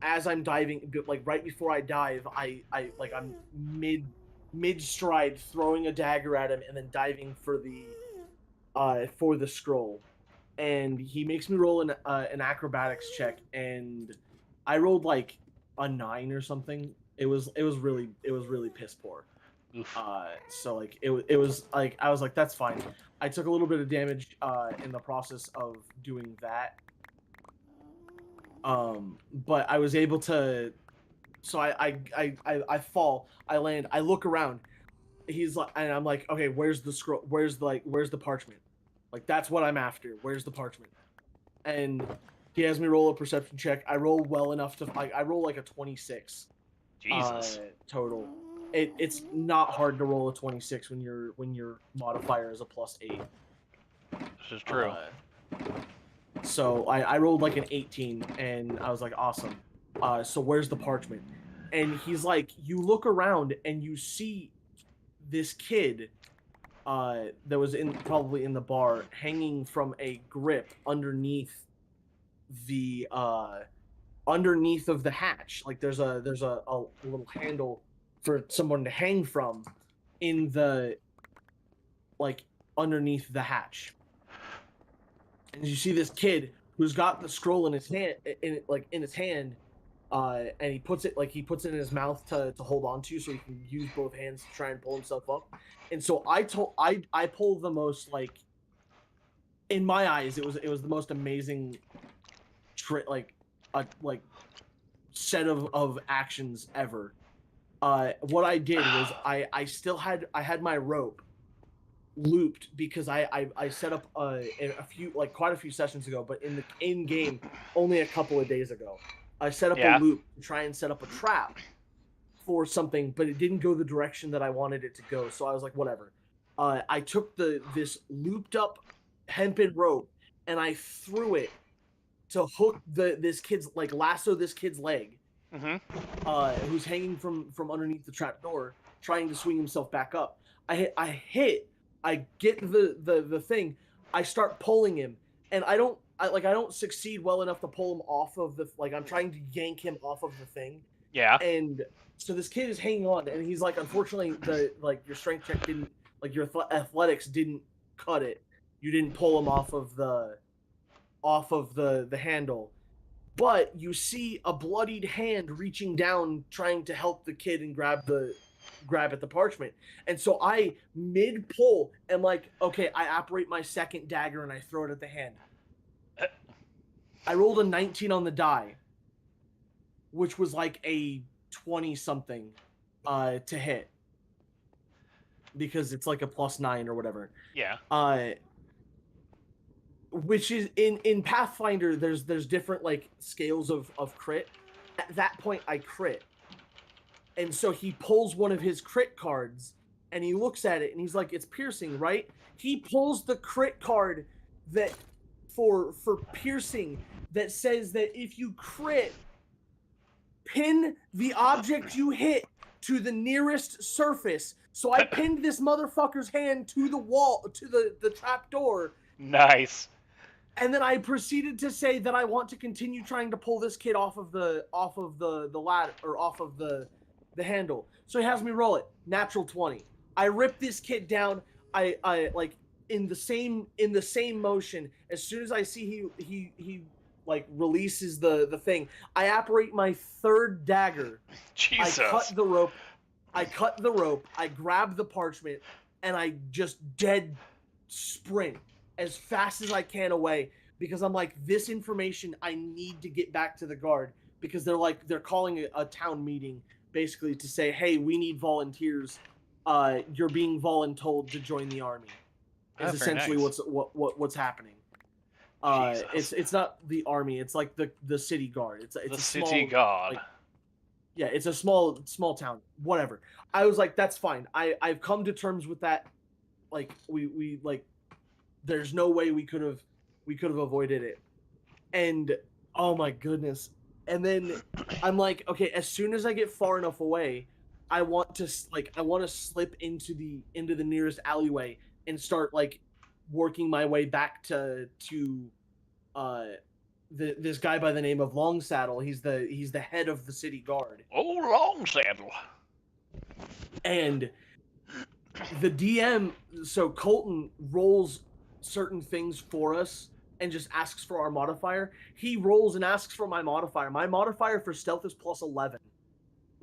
As I'm diving, like right before I dive, I'm mid stride throwing a dagger at him and then diving for the scroll. And he makes me roll an acrobatics check, and I rolled like a 9 or something. It was really piss poor. Oof. So like it was like I was like, that's fine. I took a little bit of damage in the process of doing that. But I was able to. So I fall. I land. I look around. He's like, and I'm like, okay, where's the scroll? Where's the parchment? Like, that's what I'm after. Where's the parchment? And he has me roll a perception check. I roll well enough to. I roll like a 26. Jesus. Total. It's not hard to roll a 26 when your modifier is a +8. This is true. So I rolled like an 18, and I was like, awesome. So where's the parchment? And he's like, you look around and you see this kid that was probably in the bar, hanging from a grip underneath of the hatch. Like there's a little handle for someone to hang from in the underneath the hatch. And you see this kid who's got the scroll in his hand, and he puts it in his mouth to hold on to, so he can use both hands to try and pull himself up. And so I pulled the most, like, in my eyes, it was the most amazing set of actions ever. What I did was I had my rope looped because I set up quite a few sessions ago, but in game only a couple of days ago. I set up a loop to try and set up a trap for something, but it didn't go the direction that I wanted it to go. So I was like, whatever. I took this looped up hempen rope and I threw it to hook this kid's lasso this kid's leg, who's hanging from underneath the trap door, trying to swing himself back up. I get the thing. I start pulling him, and I don't succeed well enough to pull him off of the. I'm trying to yank him off of the thing. Yeah. And so this kid is hanging on, and he's like, unfortunately, your strength check didn't, your athletics didn't cut it. You didn't pull him off of the handle. But you see a bloodied hand reaching down, trying to help the kid and grab at the parchment. And so I mid-pull am like, okay, I operate my second dagger and I throw it at the hand. I rolled a 19 on the die, which was like a 20-something to hit. Because it's like a +9 or whatever. Yeah. which is in Pathfinder. There's different like scales of crit. At that point, I crit, and so he pulls one of his crit cards, and he looks at it, and he's like, "It's piercing, right?" He pulls the crit card that for piercing that says that if you crit, pin the object you hit to the nearest surface. So I pinned this motherfucker's hand to the wall, to the trap door. Nice. And then I proceeded to say that I want to continue trying to pull this kid off of the ladder, or off of the handle. So he has me roll it. Natural 20. I rip this kid down. I like in the same motion. As soon as I see he like releases the thing, I apparate my third dagger. Jesus. I cut the rope. I grab the parchment, and I just dead sprint as fast as I can away, because I'm like, this information I need to get back to the guard, because they're calling a town meeting basically to say, hey, we need volunteers. You're being voluntold to join the army. Is essentially nice. what's happening. It's not the army. It's like the city guard. It's the a city small, god. like, yeah, it's a small town. Whatever. I was like, that's fine. I've come to terms with that. Like we like, there's no way we could have avoided it. And oh my goodness. And then I'm like, okay, as soon as I get far enough away, I want to slip into the nearest alleyway and start like working my way back to this guy by the name of Longsaddle. He's the head of the city guard. Oh, Longsaddle. And the DM, so Colton rolls certain things for us and just asks for our modifier. He rolls and asks for my modifier. My modifier for stealth is plus 11.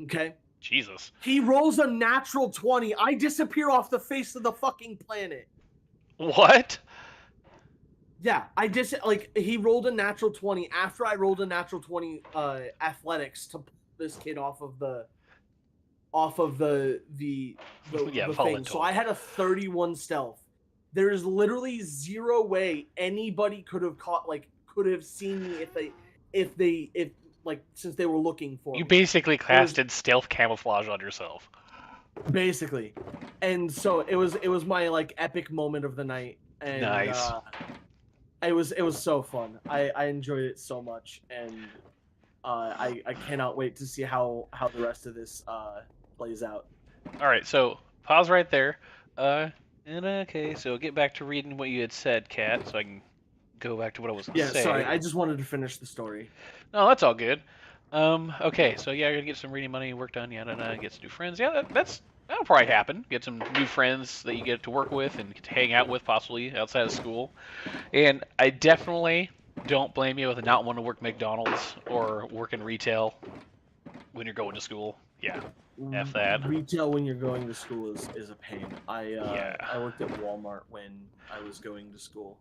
Okay? Jesus. He rolls a natural 20. I disappear off the face of the fucking planet. What? Yeah, he rolled a natural 20 after I rolled a natural 20 athletics to pull this kid off of the thing. So I had a 31 stealth. There is literally zero way anybody could have seen me if since they were looking for me. You basically casted stealth camouflage on yourself. Basically. And so it was my like epic moment of the night. And nice. It was so fun. I enjoyed it so much, and I cannot wait to see how the rest of this plays out. All right, so pause right there. Okay, so get back to reading what you had said, Kat, so I can go back to what I was saying. Yeah, sorry, I just wanted to finish the story. No, that's all good. Okay, so yeah, you're gonna get some reading money, work done, yada, get some new friends. Yeah, that'll probably happen. Get some new friends that you get to work with and get to hang out with, possibly outside of school. And I definitely don't blame you with not wanting to work McDonald's or work in retail when you're going to school. Yeah, F that. Retail when you're going to school is a pain. I worked at Walmart when I was going to school.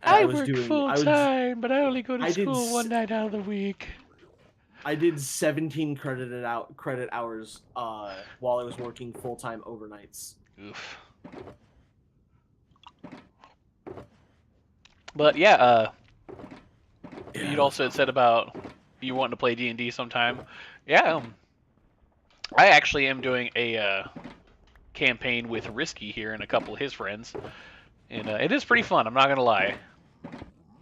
I work full time, but I only go to school one night out of the week. I did 17 credit hours while I was working full time overnights. Oof. But yeah, you'd also said about you wanting to play D&D sometime. Yeah, I actually am doing a campaign with Risky here and a couple of his friends, and it is pretty fun. I'm not gonna lie.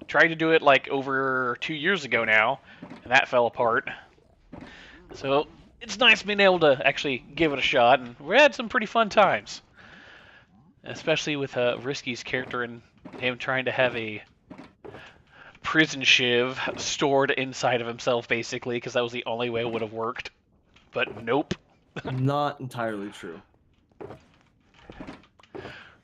Tried to do it like over 2 years ago now, and that fell apart. So it's nice being able to actually give it a shot, and we had some pretty fun times. Especially with Risky's character and him trying to have a prison shiv stored inside of himself, basically, because that was the only way it would have worked. But nope. Not entirely true.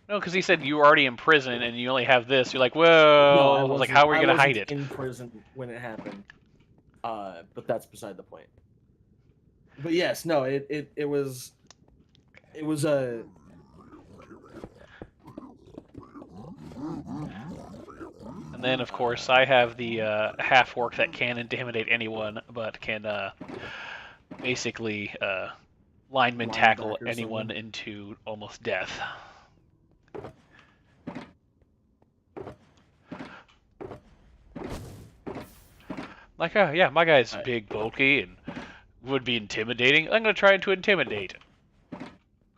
No, because he said you were already in prison and you only have this. You're like, whoa. No, I was like, how are you going to hide it? In prison when it happened. But that's beside the point. But yes, no, it was a... And then, of course, I have the half-orc that can intimidate anyone, but can basically lineman tackle anyone into almost death. Like, oh yeah, my guy's Right. big, bulky, and would be intimidating. I'm gonna try to intimidate.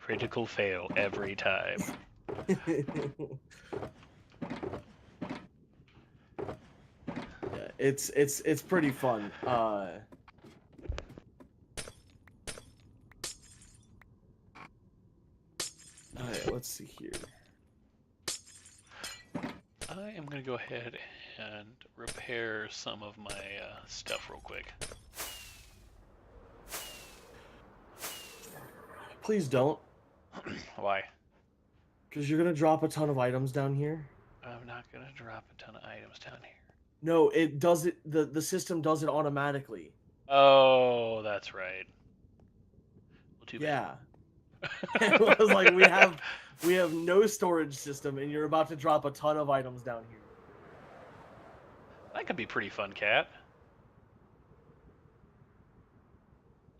Critical fail every time. Yeah, it's pretty fun. Alright, let's see here. I am gonna go ahead and repair some of my stuff real quick. Please don't, Why? because you're gonna drop a ton of items down here. I'm not gonna drop a ton of items down here. No, it does it. The system does it automatically. Oh, that's right. Well, too bad. Yeah. It was like we have no storage system, and you're about to drop a ton of items down here. That could be pretty fun, Cat.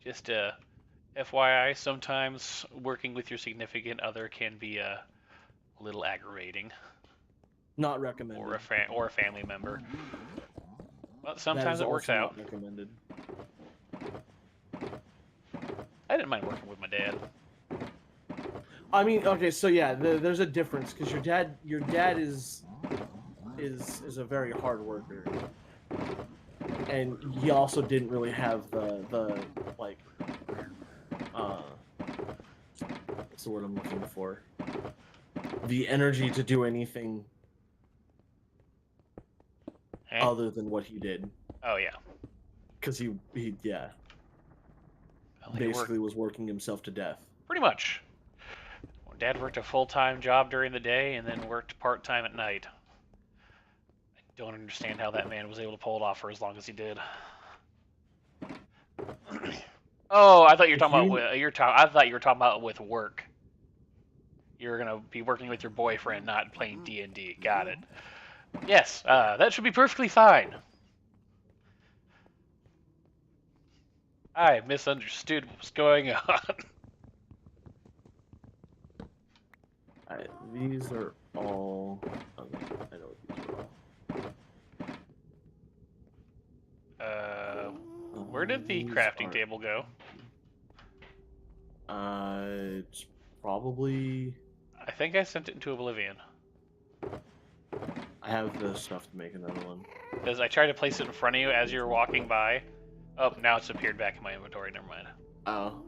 Just FYI, sometimes working with your significant other can be a little aggravating, Not recommended. or a family member. But That sometimes is it works also out. not recommended. I didn't mind working with my dad. I mean, okay, so yeah, there's a difference because your dad is a very hard worker, and he also didn't really have the like what's the word I'm looking for? The energy to do anything Eh? other than what he did, Oh yeah. because he yeah Well, he worked basically was working himself to death. pretty much. Well, Dad worked a full-time job during the day and then worked part-time at night. I don't understand how that man was able to pull it off for as long as he did. Oh, I thought you were talking about I thought you were talking about with work. You're gonna be working with your boyfriend, not playing D&D. Got it. Yes, that should be perfectly fine. I misunderstood what was going on. Alright, these are all. Okay, I know what these are all. Where did the These crafting are- table go? It's probably. I think I sent it into Oblivion. I have the stuff to make another one. Because I tried to place it in front of you as you were walking by. Oh, now it's appeared back in my inventory. Never mind. Oh,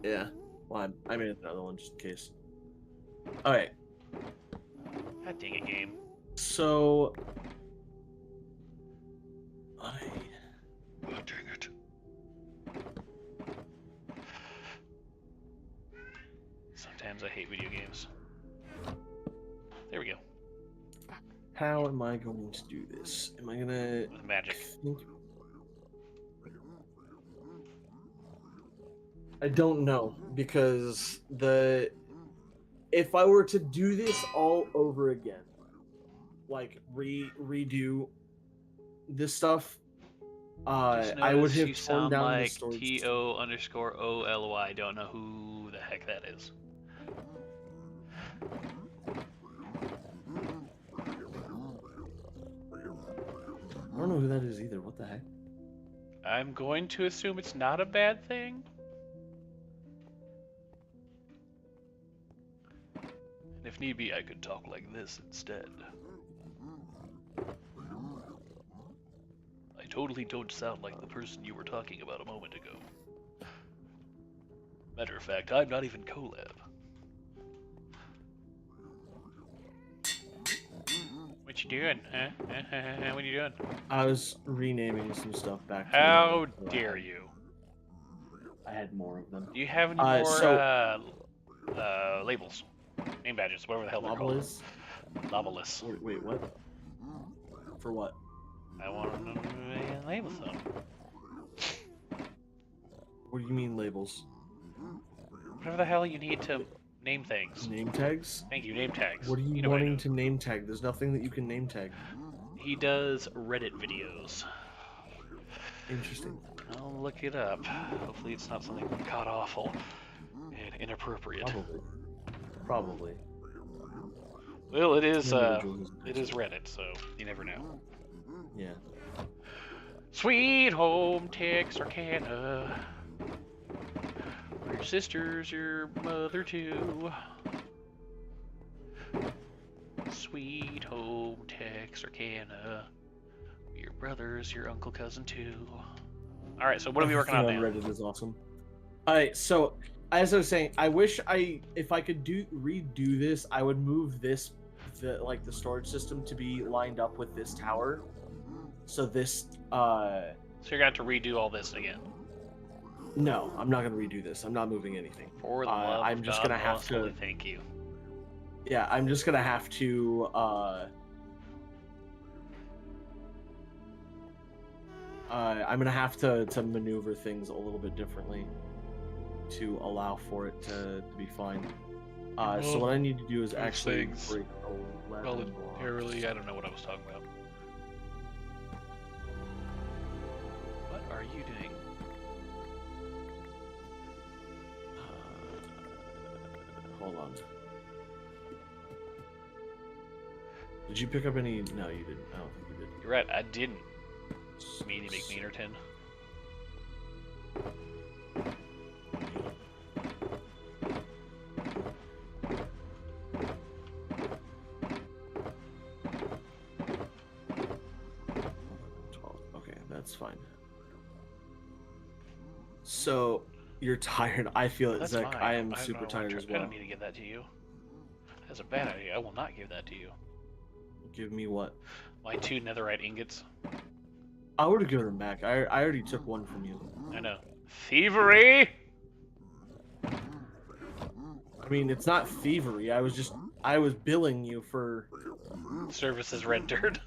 yeah. Well, I made another one just in case. Alright, God dang it, game. so. Oh, dang it. Sometimes I hate video games. There we go. How am I going to do this? Am I gonna. With magic. I don't know, because if I were to do this all over again, like redo this stuff, I would have you torn sound down the like storage. TO_OLY. Don't know who the heck that is. I don't know who that is either. What the heck? I'm going to assume it's not a bad thing. And if need be, I could talk like this instead. I totally don't sound like the person you were talking about a moment ago. Matter of fact, I'm not even collab. What you doing, huh? What you doing? I was renaming some stuff back. To How the- dare you? I had more of them. Do you have any more labels? Name badges, whatever the hell they're called. Lobbles? Novelist. Wait, what? For what? I want to label them. What do you mean labels? Whatever the hell you need to name things. Name tags? Thank you, name tags. What are you know what I wanting do. to name tag? There's nothing that you can name tag. He does Reddit videos. Interesting. I'll look it up. Hopefully it's not something god awful and inappropriate. Probably. Well, it is Individual it is Reddit, so you never know. Yeah. Sweet home Texarkana. Your sister's your mother too. Sweet home Texarkana. Your brother's your uncle cousin too. Alright, so what are we working on Everything now? Reddit is awesome. Alright, so as I was saying, I wish if I could redo this, I would move the storage system to be lined up with this tower. So this So you're gonna have to redo all this again. no, I'm not gonna redo this. I'm not moving anything. For the love I'm of just God, gonna have most to. holy, thank you. Yeah, I'm just gonna have to. I'm gonna have to maneuver things a little bit differently to allow for it to be fine. So what I need to do is actually things break 11 blocks. Voluntarily, I don't know what I was talking about. What are you doing? Hold on. Did you pick up any? No, you didn't. I don't think you did. You're right, I didn't mean to make Meanerton. Okay, that's fine. So you're tired. I feel it, That's Zach. fine. I am I super don't tired as well. I don't need to give that to you. That's a bad idea. I will not give that to you. Give me what? My 2 netherite ingots. I would have given them back. I already took one from you. I know. Thievery! I mean, it's not thievery. I was billing you for Services rendered.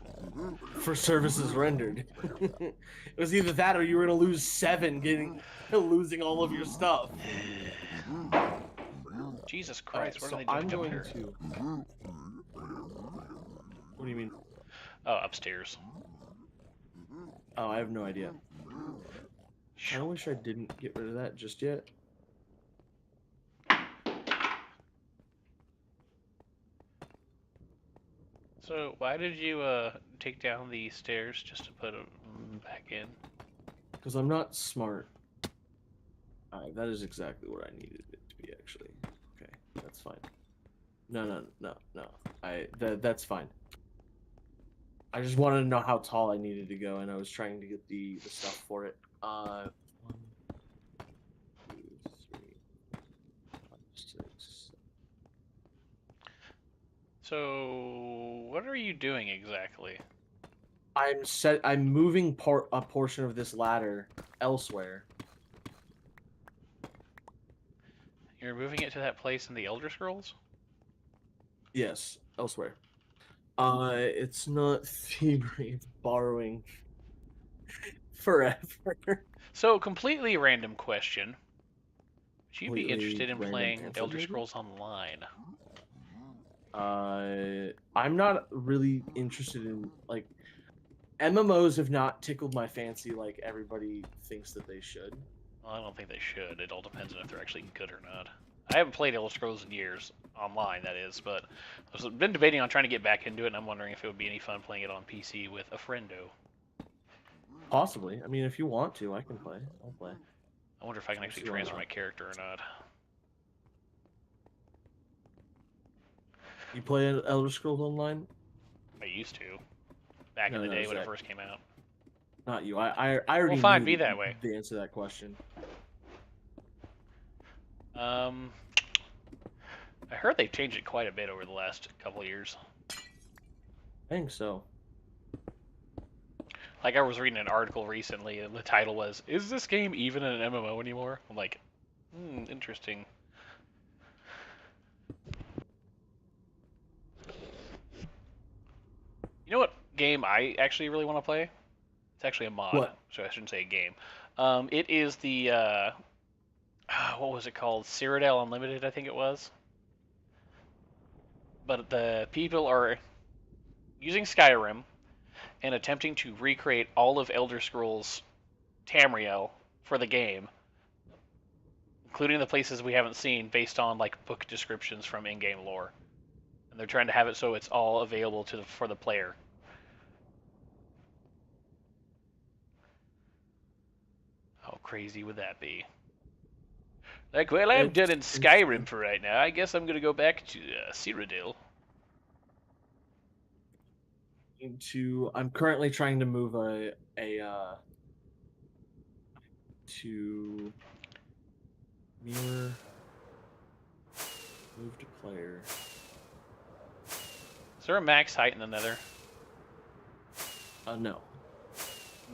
services rendered. It was either that or you were gonna lose 7 losing all of your stuff. Jesus Christ, where So did they I'm just come going here? to. What do you mean? Oh, upstairs. Oh, I have no idea. I wish I didn't get rid of that just yet. So, why did you take down the stairs just to put them back in? Because I'm not smart. That is exactly what I needed it to be, actually. Okay, that's fine. No. That's fine. I just wanted to know how tall I needed to go, and I was trying to get the stuff for it. 1, 2, 3, 5, 6. So, what are you doing exactly? I'm moving a portion of this ladder elsewhere. You're moving it to that place in the Elder Scrolls? Yes, elsewhere. It's not thievery, it's borrowing forever. So, completely random question. Would you be Completely interested in random playing answer, Elder maybe? Scrolls Online? I'm not really interested in, like, MMOs have not tickled my fancy like everybody thinks that they should. Well, I don't think they should. It all depends on if they're actually good or not. I haven't played Elder Scrolls in years, online that is, but I've been debating on trying to get back into it, and I'm wondering if it would be any fun playing it on PC with a friendo. Possibly. I mean, if you want to, I can play. I'll play. I wonder if I can actually See why transfer not. my character or not. You play Elder Scrolls Online? I used to. Back in No, the day when it Zach. first came out. Not you. I already Well, fine, knew be that way. the answer to that question. I heard they've changed it quite a bit over the last couple of years. I think so. Like, I was reading an article recently, and the title was, "Is this game even an MMO anymore?" I'm like, interesting. You know what game I actually really want to play? It's actually a mod, What? so I shouldn't say a game. It is the, what was it called? Cyrodiil Unlimited, I think it was. But the people are using Skyrim and attempting to recreate all of Elder Scrolls Tamriel for the game, including the places we haven't seen based on like book descriptions from in-game lore. And they're trying to have it so it's all available for the player. How crazy would that be? Like, well, I'm done in Skyrim for right now. I guess I'm gonna go back to Cyrodiil. I'm currently trying to move to mirror, move to player. Is there a max height in the nether? No.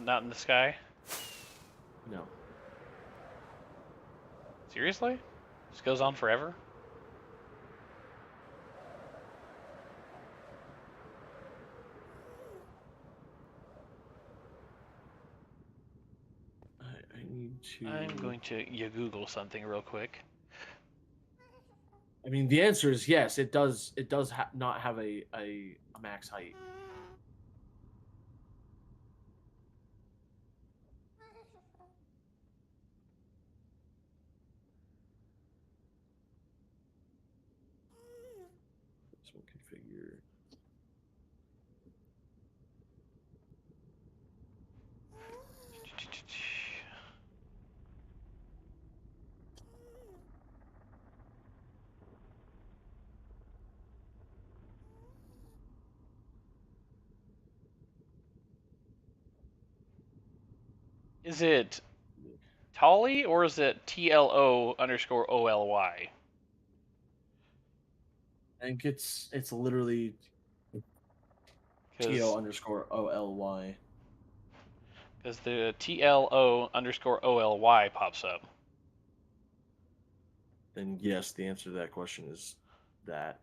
Not in the sky? No. Seriously? This goes on forever? I need to. I'm going to Google something real quick. I mean, the answer is yes. It does. It does not have a max height. This one configure. Is it Tolly or is it TLO_OLY? I think it's literally TO_OLY. Because the TLO_OLY pops up. Then yes, the answer to that question is that.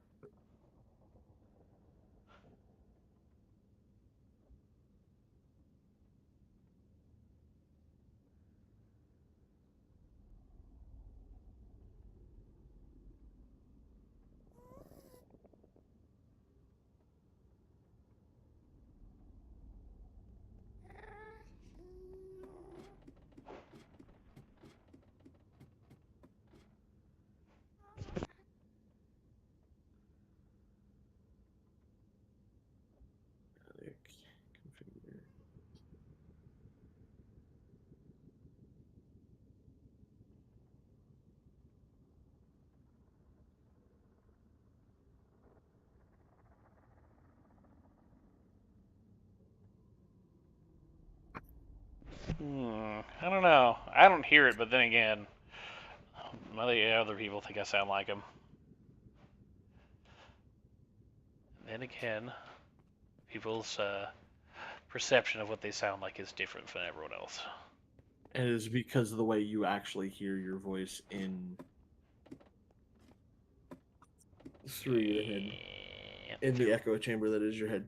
Configure. I don't know. I don't hear it, but then again, other people think I sound like him. Then again, people's perception of what they sound like is different from everyone else. And it is because of the way you actually hear your voice through your head. In the echo chamber that is your head.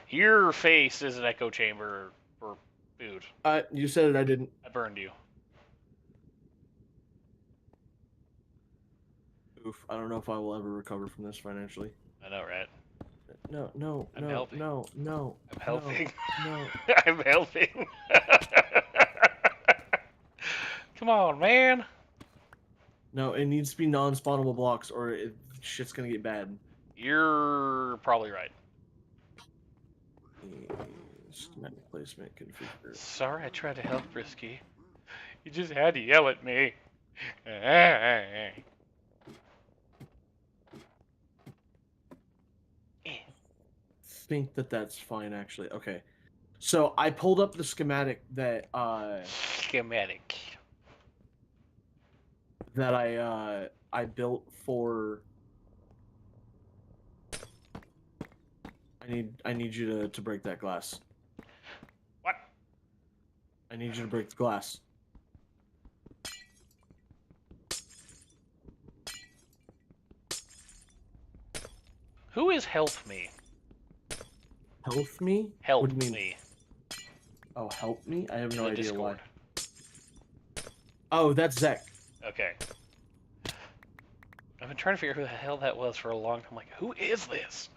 Your face is an echo chamber for food. You said it, I didn't. I burned you. Oof, I don't know if I will ever recover from this financially. I know, right? No, I'm no, helping. no. I'm helping. No. I'm helping. Come on, man. No, it needs to be non-spawnable blocks or shit's gonna get bad. You're probably right. Schematic placement configure. Sorry, I tried to help, Risky. You just had to yell at me. Think that's fine actually. Okay. So I pulled up the schematic that Schematic. that I built for. I need you to break that glass. What? I need you to break the glass. Who is help me? Help me? Help What do you mean? me. Oh, help me? I have no The idea Discord. why. Oh, that's Zek. Okay. I've been trying to figure out who the hell that was for a long time. Like, who is this?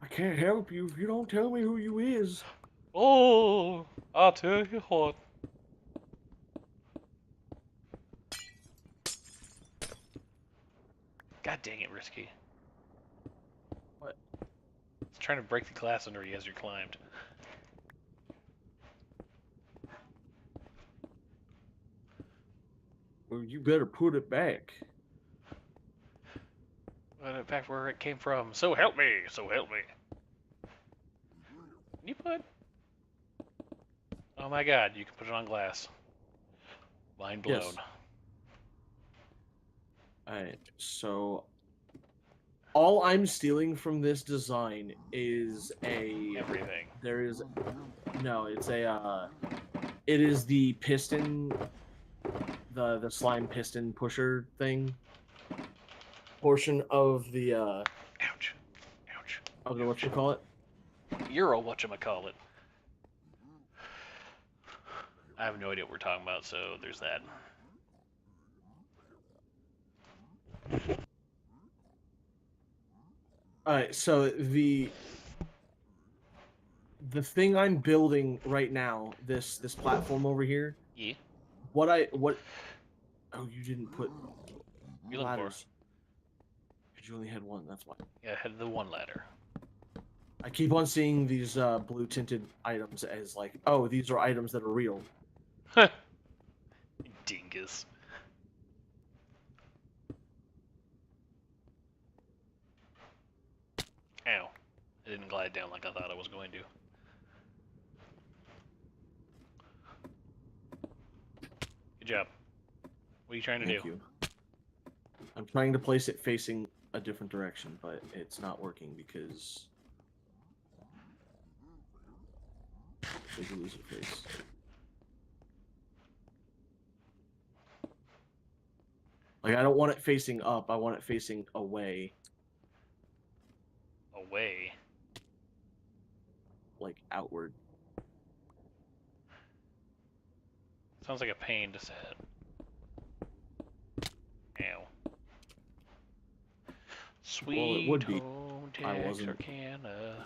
I can't help you if you don't tell me who you is. Oh, I'll tell you what. God dang it, Risky. What? It's trying to break the glass under you as you climbed. Well, you better put it back. Put it back where it came from. So help me. So help me. Can you put? Oh my God! You can put it on glass. Mind blown. Yes. Alright, so all I'm stealing from this design is Everything. there is no, it's it is the piston, the slime piston pusher thing portion of the Ouch. Ouch. whatchamacallit. You're a whatchamacallit. I have no idea what we're talking about, so there's that. Alright, so the thing I'm building right now, this platform over here, Yeah. what oh, you didn't put You're looking for? ladders. Because you only had one, that's why. Yeah, I had the one ladder. I keep on seeing these blue tinted items as like, oh, these are items that are real. Dingus. Ow. It didn't glide down like I thought I was going to. Good job. What are you trying to Thank do? you. I'm trying to place it facing a different direction, but it's not working because there's a loser face. Like, I don't want it facing up, I want it facing away, Away. like outward. Sounds like a pain to set. Ow. Sweet would be. home I wasn't. Texarkana.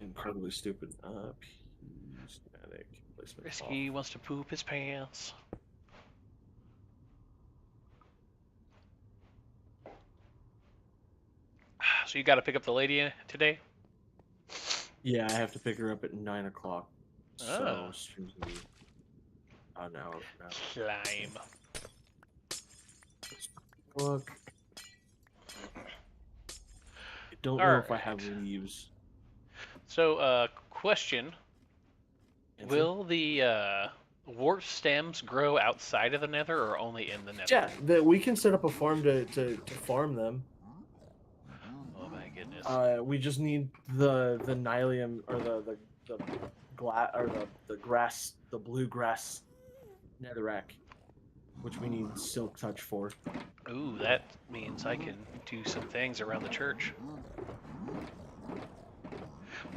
Incredibly stupid. Static placement. Risky wants to poop his pants. So you got to pick up the lady today? Yeah, I have to pick her up at 9 o'clock. So, Oh. streams gonna be. Oh no. Slime. Look. I don't know if I have leaves. So, question. Answer? Will the warp stems grow outside of the nether or only in the nether? Yeah, we can set up a farm to farm them. Oh my goodness. We just need the nylium or the glass or the grass, the blue grass netherrack, which we need silk touch for. Ooh, that means I can do some things around the church.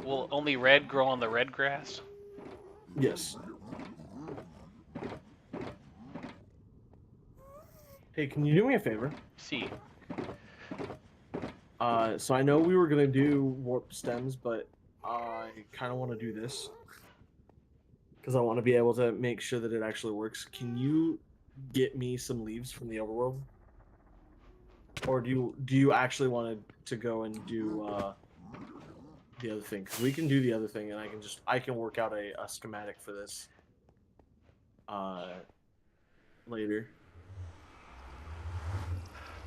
Will only red grow on the red grass? Yes. Hey, can you do me a favor? See. So I know we were gonna do warp stems, but I kind of want to do this because I want to be able to make sure that it actually works. Can you get me some leaves from the overworld, or do you actually want to go and do the other thing? Because we can do the other thing, and I can work out a schematic for this later.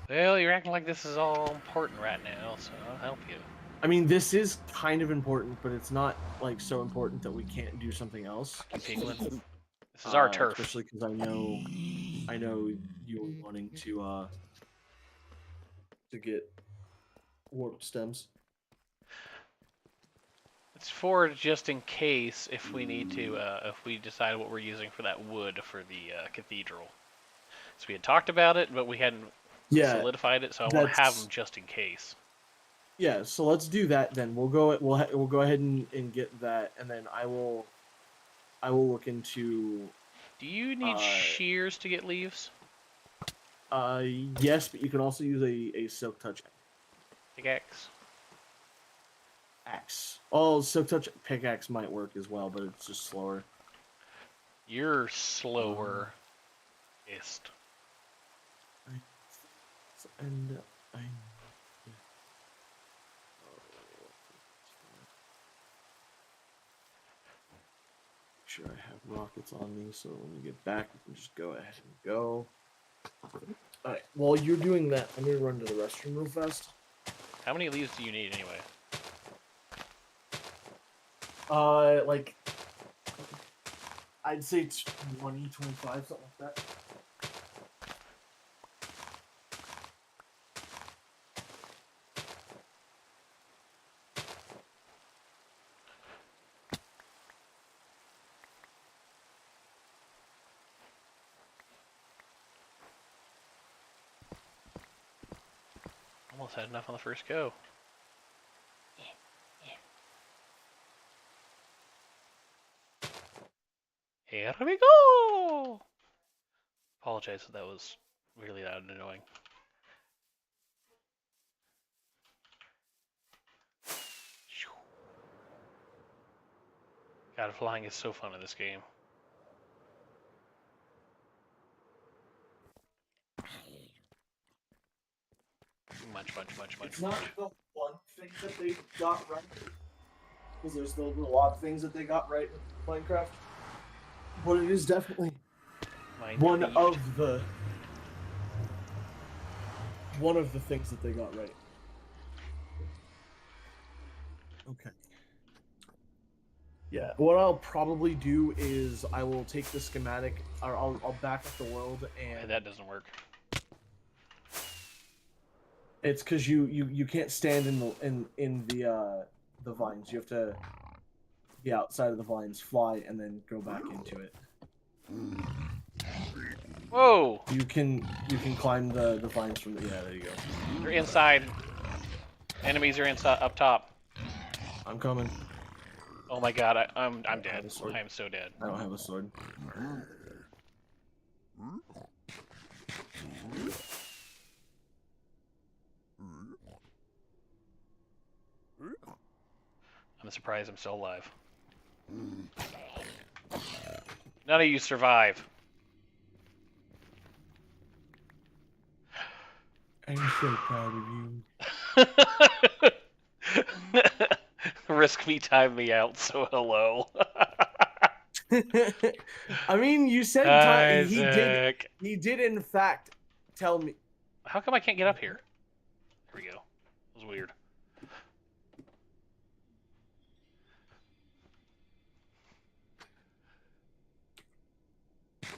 Well, you're acting like this is all important right now, so I'll help you. I mean, this is kind of important, but it's not like so important that we can't do something else. Fucking penguin. This is our turf. Especially because I know you were wanting to get warp stems. It's for just in case if we need to, if we decide what we're using for that wood for the cathedral. So we had talked about it, but we hadn't solidified it, so I want to have them just in case. Yeah, so let's do that then. We'll go ahead and get that, and then I will look into. Do you need shears to get leaves? Yes, but you can also use a silk touch Pickaxe. axe. Oh, silk touch pickaxe might work as well, but it's just slower. You're slower. Ist. And I. Sure, I have rockets on me, so when we get back, we can just go ahead and go. Alright, while you're doing that, I'm gonna run to the restroom real fast. How many leaves do you need anyway? Like, I'd say 20, 25, something like that. Almost had enough on the first go. Here we go! Apologize if that was really loud and annoying. God, flying is so fun in this game. Much. It's not the one thing that they got right, because there's still a lot of things that they got right with Minecraft. But it is definitely one of the things that they got right. Okay. Yeah. What I'll probably do is I will take the schematic, or I'll back up the world, and That doesn't work. it's because you can't stand in the vines. You have to be outside of the vines, fly, and then go back into it. Whoa! You can climb the vines from the there you go. They're inside. Enemies are inside up top. I'm coming. Oh my god, I'm dead. have a sword. I am so dead. I don't have a sword. I'm surprised I'm still alive. None of you survive. I'm so proud of you. Risk me, time me out, so hello. I mean, you said Isaac. he did in fact tell me. How come I can't get up here? Here we go. That was weird.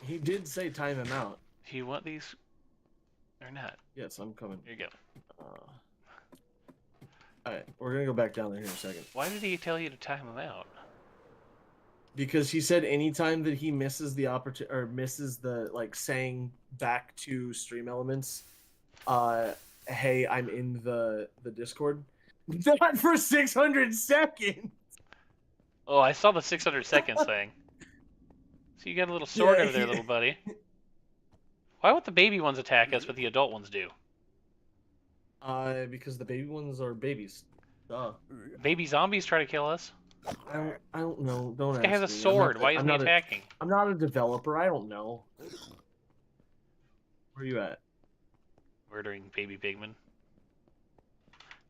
He did say time him out. Do you want these or not? Yes, I'm coming. Here you go. Alright, we're gonna go back down there here in a second. Why did he tell you to time him out? Because he said anytime that he misses the opportunity or misses the saying back to Stream Elements, hey, I'm in the Discord. Not for 600 seconds. Oh, I saw the 600 seconds thing. So you got a little sword over there, little buddy. Why would the baby ones attack us, but the adult ones do? Because the baby ones are babies. Duh. Baby zombies try to kill us. I don't know. Don't This ask guy has a me. sword. Why isn't he attacking? I'm not a developer. I don't know. Where are you at? Murdering baby pigmen.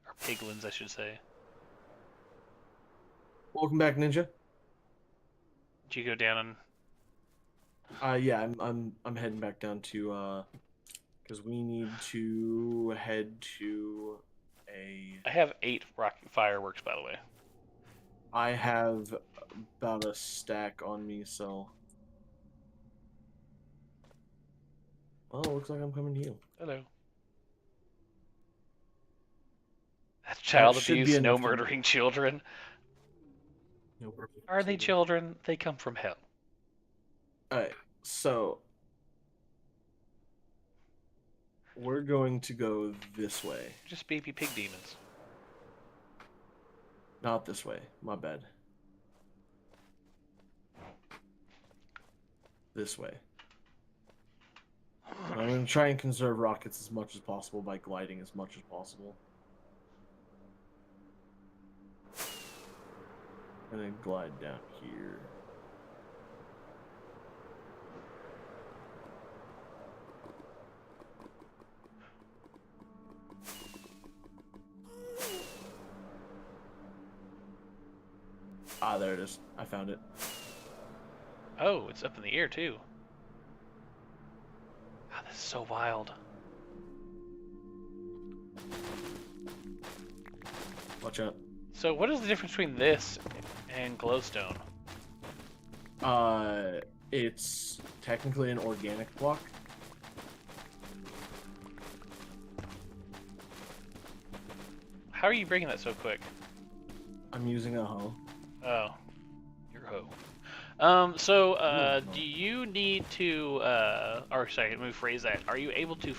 Or piglins, I should say. Welcome back, Ninja. Did you go down and... Yeah, I'm heading back down to because we need to head to a. I have 8 rocket fireworks, by the way. I have about a stack on me, so. Oh, looks like I'm coming to you. Hello. That's child That should abuse, be no enough. murdering children. No purple. Are they children? They come from hell. Alright, so. We're going to go this way. Just baby pig demons. Not this way. My bad. This way. And I'm going to try and conserve rockets as much as possible by gliding as much as possible. I'm going to glide down here. Ah, there it is. I found it. Oh, it's up in the air, too. Wow, this is so wild. Watch out. So what is the difference between this and glowstone? It's technically an organic block. How are you breaking that so quick? I'm using a hoe. Oh, your hoe. Do you need to, or sorry, let me rephrase that. Are you able to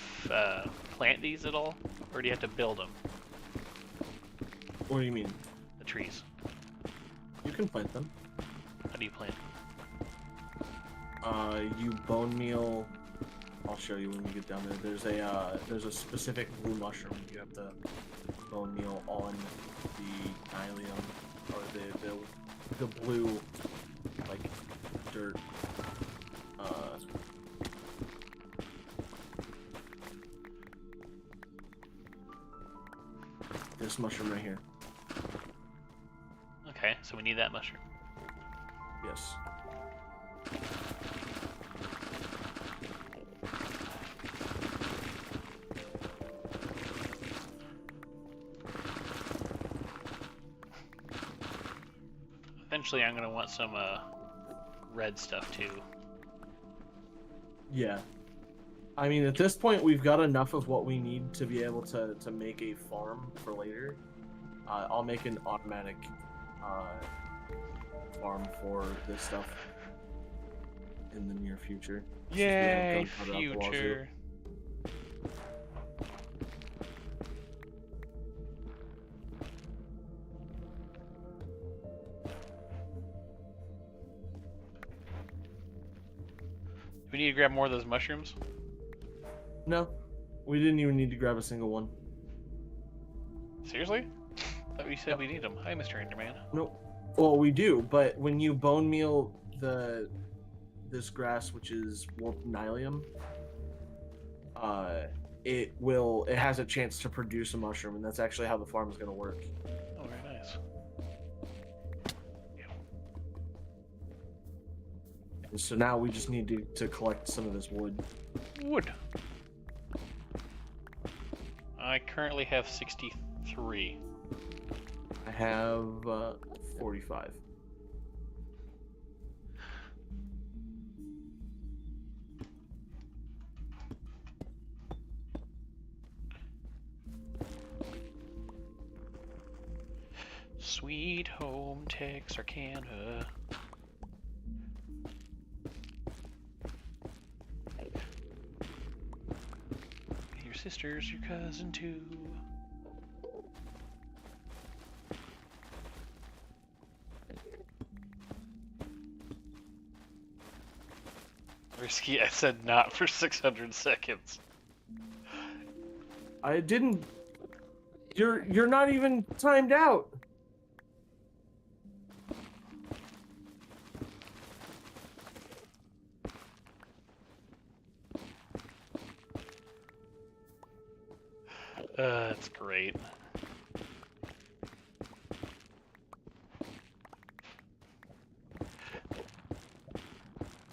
plant these at all? Or do you have to build them, What do you mean? the trees? You can plant them. How do you plant? You bone meal. I'll show you when we get down there. There's a specific blue mushroom you have to bone meal on the Nylium, or the blue, like, dirt. This mushroom right here. Okay, so we need that mushroom. Yes. Eventually, I'm gonna want some red stuff too. Yeah. I mean, at this point, we've got enough of what we need to be able to make a farm for later. I'll make an automatic farm for this stuff in the near future. since we have Yay, gunpowder out the wazoo. future! Do we need to grab more of those mushrooms? No, we didn't even need to grab a single one. Seriously? I thought we said we need them. Hi, Mr. Enderman. Nope. Well, we do, but when you bone meal this grass, which is warped Nylium, it has a chance to produce a mushroom, and that's actually how the farm is going to work. Oh, very nice. And so now we just need to collect some of this wood. Wood. I currently have 63. I have 45. Sweet home Texarkana. Your sister's your cousin too. Risky, I said not for 600 seconds. I didn't. You're not even timed out. That's great.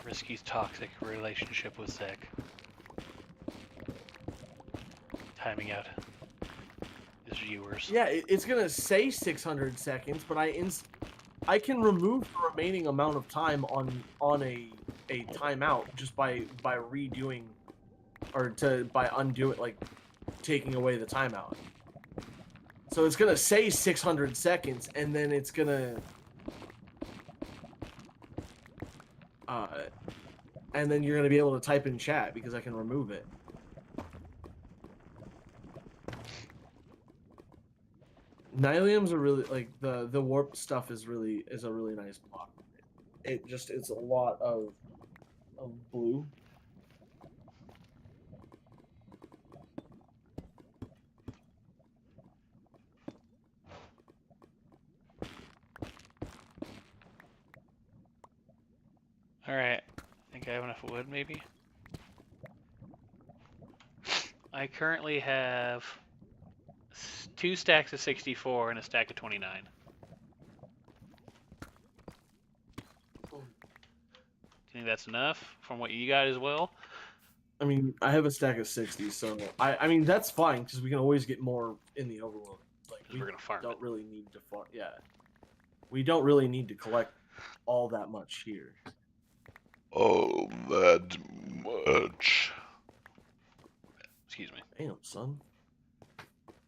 Risky's toxic relationship with Zach. Timing out his viewers. Yeah, it's gonna say 600 seconds, but I can remove the remaining amount of time on a timeout just by redoing or by undoing, like, taking away the timeout. So it's gonna say 600 seconds, and then it's gonna and then you're gonna be able to type in chat because I can remove it. Nylium's a really, like, the warp stuff is a really nice block. It's a lot of blue. Alright, I think I have enough wood, maybe? I currently have 2 stacks of 64 and a stack of 29. Do you think that's enough from what you got as well? I mean, I have a stack of 60, so I mean that's fine because we can always get more in the overworld. Like Because we're gonna farm don't it. really need to farm. Yeah, we don't really need to collect all that much here. All that much. Excuse me. Damn, son.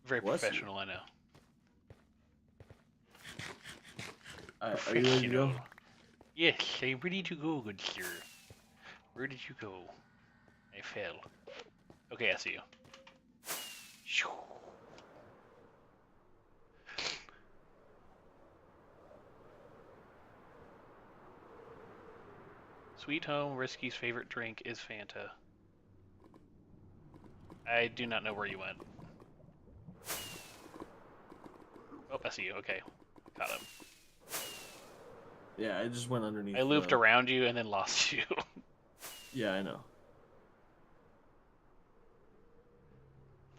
Very Bless you. professional, I know. Are you ready to go? Yes, I'm ready to go, good sir. Where did you go? I fell. Okay, I see you. Shoo. Sweet Home Risky's favorite drink is Fanta. I do not know where you went. Oh, I see you. Okay. Got him. Yeah, I just went underneath. I looped around you and then lost you. Yeah, I know.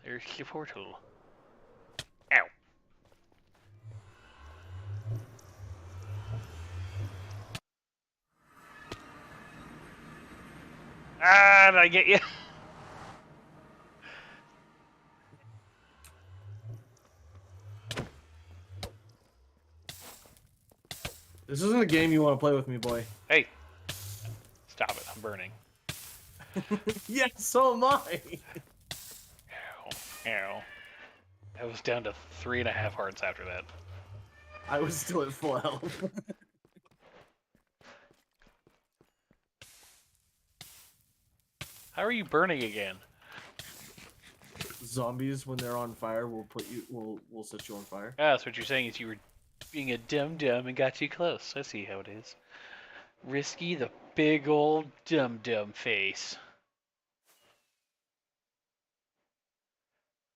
There's the portal. Ow. Ah, did I get you? This isn't a game you want to play with me, boy. Hey. Stop it. I'm burning. Yeah, so am I. Ow. Ow. I was down to 3.5 hearts after that. I was still at full health. How are you burning again? Zombies, when they're on fire, will set you on fire. Ah, so what you're saying is you were being a dum-dum and got too close. I see how it is. Risky the big old dum-dum face.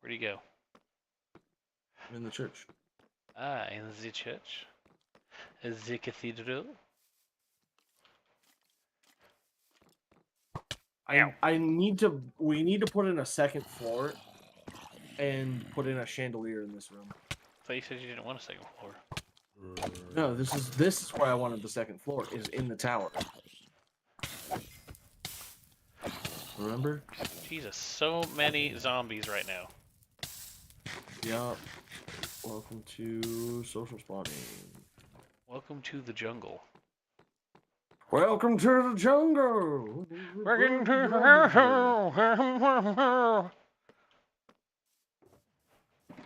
Where'd he go? I'm in the church. Ah, in the church. The cathedral. Ow. I need to. We need to put in a second floor, and put in a chandelier in this room. I thought you said you didn't want a second floor. No, this is where I wanted the second floor. Is in the tower. Remember? Jesus, so many zombies right now. Yup. Welcome to social spotting. Welcome to the jungle. Welcome to the jungle. Welcome to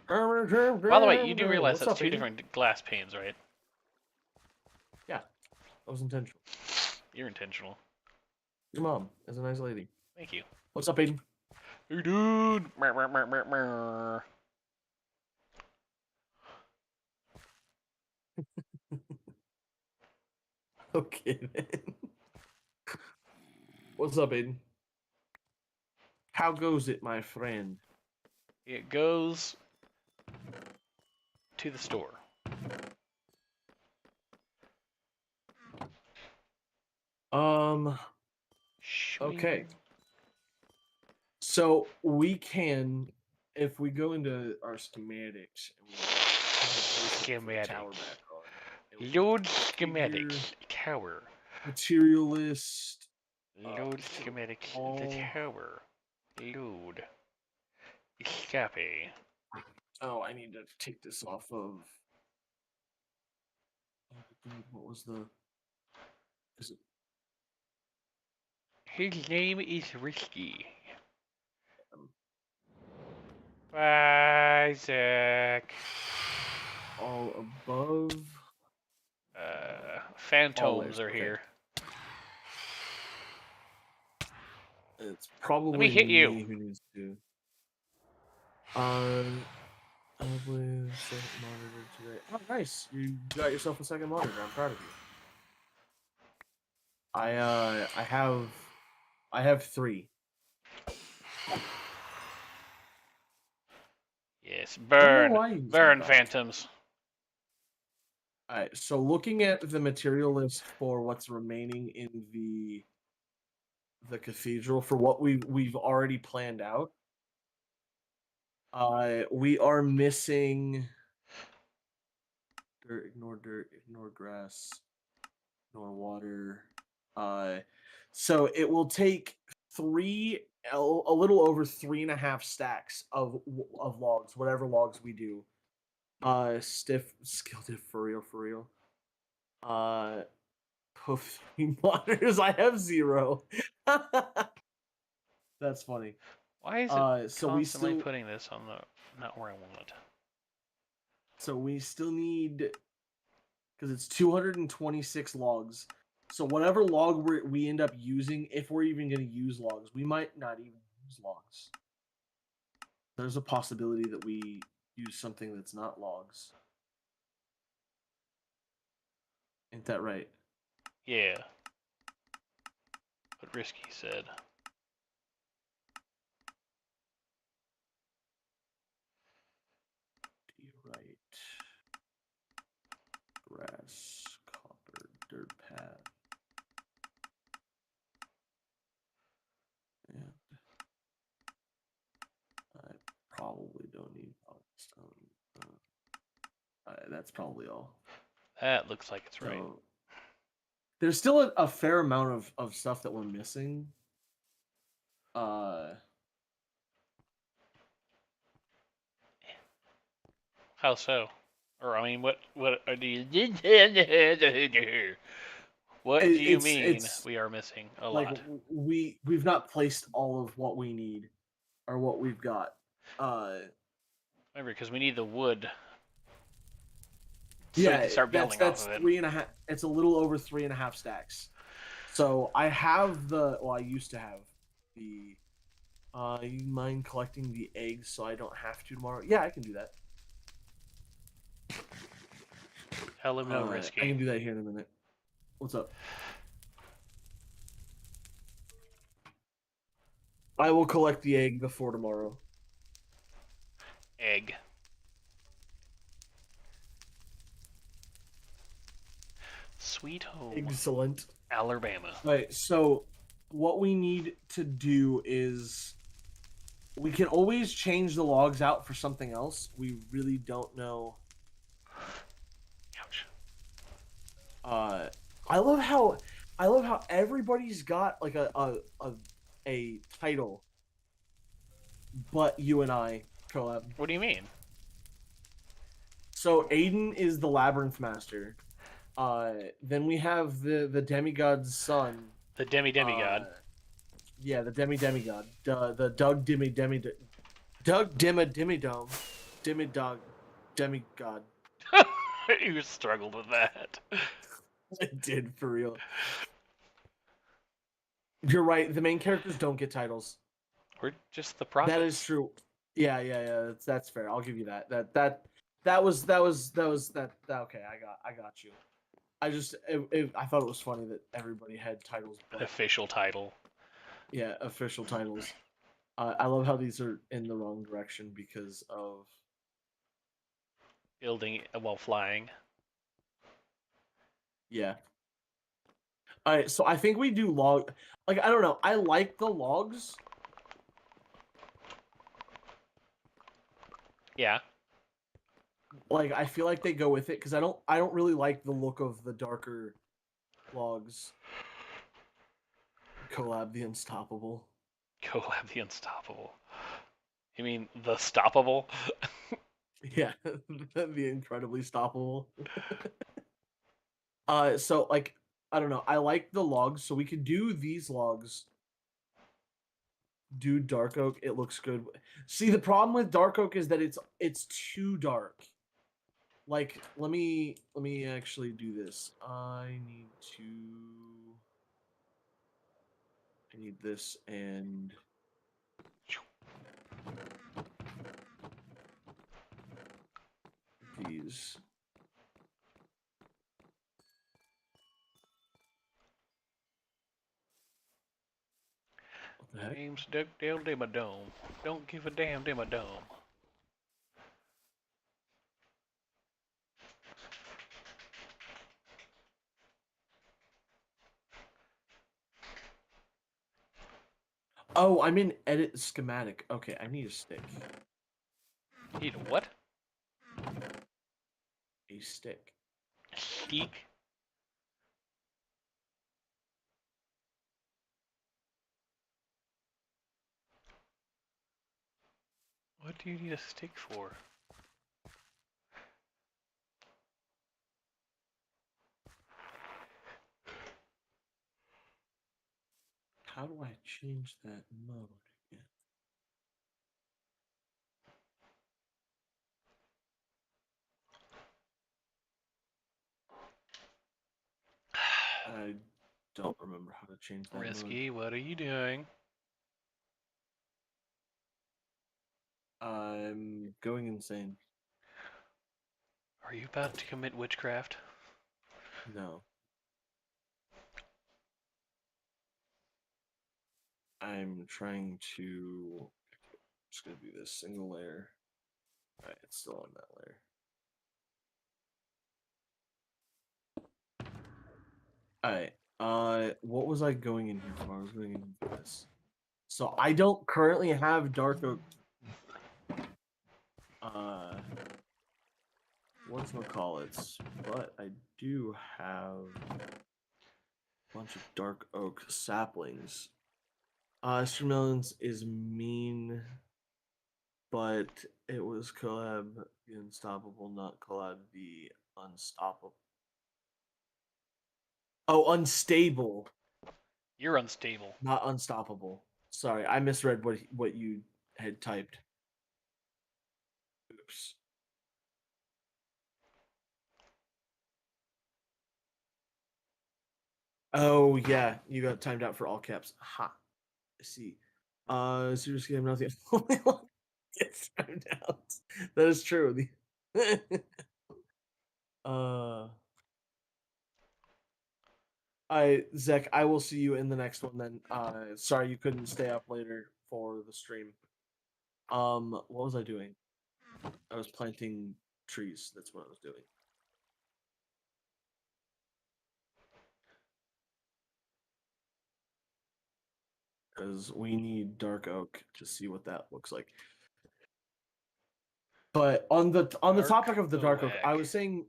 By the way, you do realize What's that's up, two Aiden? different glass panes, right? Yeah, that was intentional. You're intentional. Your mom is a nice lady. Thank you. What's up, Aiden? Hey, dude. Mer, mer, mer, mer, mer. Okay, then. What's up, Aiden? How goes it, my friend? It goes to the store. Okay. So we can, if we go into our schematics, and we Schematic. tower back on, Load schematics. Tower. materialist. Load schematics. The all- tower. Load. Escape. Oh, I need to take this off of. What was the? Is it His name is Risky. um, Bye, Zach. all above? Phantoms Always, are okay. here. It's probably hit you. me who needs to. Probably second monitor today. Oh, nice! You got yourself a second monitor. I'm proud of you. I have 3. Yes, I don't know burn. why you use Burn, that. phantoms. All right. So looking at the material list for what's remaining in the cathedral for what we've already planned out. We are missing dirt, ignore grass, ignore water. So it will take 3 a little over 3.5 stacks of logs, whatever logs we do. Stiff skill diff for real. Poof monitors. I have 0. That's funny. Why is it So we constantly still putting this on the not where I want it? so we still need because it's 226 logs. So whatever log we end up using, if we're even going to use logs, we might not even use logs. There's a possibility that we use something that's not logs. Ain't that right? Yeah. What Risky said. Right. Grass, copper, dirt path. And I probably don't need cobblestone. That's probably all. That looks like it's right. So, there's still a fair amount of stuff that we're missing. How so? Or I mean, what do you what do you mean it's we are missing a like lot? we've not placed all of what we need or what we've got. Remember, because we need the wood. So Yeah, we can start building that's off of it. 3.5. It's a little over 3.5 stacks. So I have I used to have the. You mind collecting the eggs so I don't have to tomorrow? Yeah, I can do that. Tell him no, Risky. I can do that here in a minute. What's up? I will collect the egg before tomorrow. Egg. Sweet home. Excellent. Alabama. Right, so what we need to do is we can always change the logs out for something else. We really don't know. Ouch. I love how everybody's got like a title, but you and I collab. What do you mean? So Aiden is the Labyrinth Master. Then we have the demigod's son. The demigod. Yeah, the demigod. The Doug demigod. Demigod. You struggled with that. I did for real. You're right. The main characters don't get titles. We're just the prophets. That is true. Yeah. That's fair. I'll give you that. That was. Okay, I got you. I thought it was funny that everybody had titles. An official title. Yeah, official titles. I love how these are in the wrong direction because of building while flying. Yeah. All right, so I think we do log. Like I don't know. I like the logs. Yeah. Like I feel like they go with it because I don't really like the look of the darker logs. Collab the Unstoppable. Collab the Unstoppable. You mean the Stoppable? Yeah, the incredibly stoppable. So like I don't know. I like the logs, so we could do these logs. Do dark oak. It looks good. See, the problem with dark oak is that it's too dark. Like, let me actually do this. I need this and these. What the heck? James Duckdale Dimmadome. Don't give a damn Dimmadome. Oh, I'm in edit schematic. Okay, I need a stick. You need a what? A stick. Stick? What do you need a stick for? How do I change that mode again? I don't remember how to change that mode. Risky, what are you doing? I'm going insane. Are you about to commit witchcraft? No. I'm trying to. I'm just gonna do this single layer. Alright, it's still on that layer. Alright, what was I going in here for? I was going in for this. So I don't currently have dark oak. Whatchamacallits, but I do have a bunch of dark oak saplings. Melons is mean, but it was collab the unstoppable, not collab the unstoppable. Oh, unstable, You're unstable. not unstoppable. Sorry, I misread what you had typed. Oops. Oh yeah, you got timed out for all caps. Ha. I see. Serious game, not the only one gets timed out. That is true. uh, Zach, I will see you in the next one then. Sorry you couldn't stay up later for the stream. What was I doing? I was planting trees. That's what I was doing. Because we need dark oak to see what that looks like. But on the Dark topic of the dark oak, oak. I was saying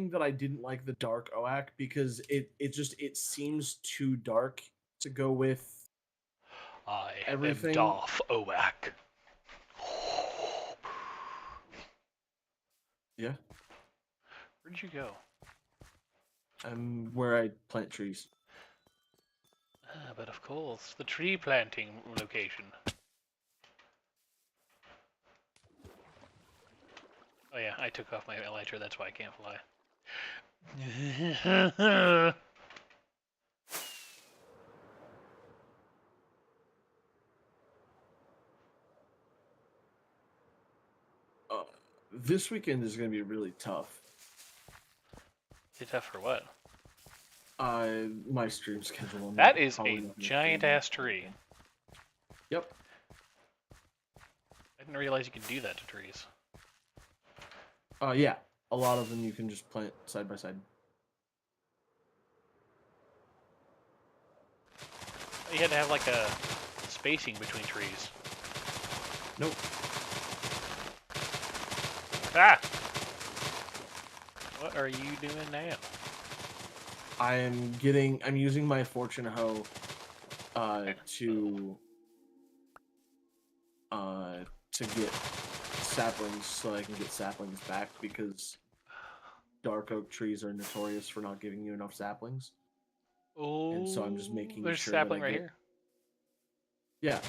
that I didn't like the dark oak because it seems too dark to go with I everything. am Darth Oak. Yeah, Where'd you go? I'm where I plant trees. Ah, but of course, the tree planting location. Oh yeah, I took off my elytra, that's why I can't fly. This weekend is going to be really tough. Is it tough for what? My stream schedule. That is a giant ass tree. Yep. I didn't realize you could do that to trees. Yeah. A lot of them you can just plant side by side. You had to have like a spacing between trees. Nope. Ah! What are you doing now? I'm using my fortune hoe to get saplings so I can get saplings back because dark oak trees are notorious for not giving you enough saplings. Oh, And so I'm just making there's sure sapling that I right get... here. Yeah,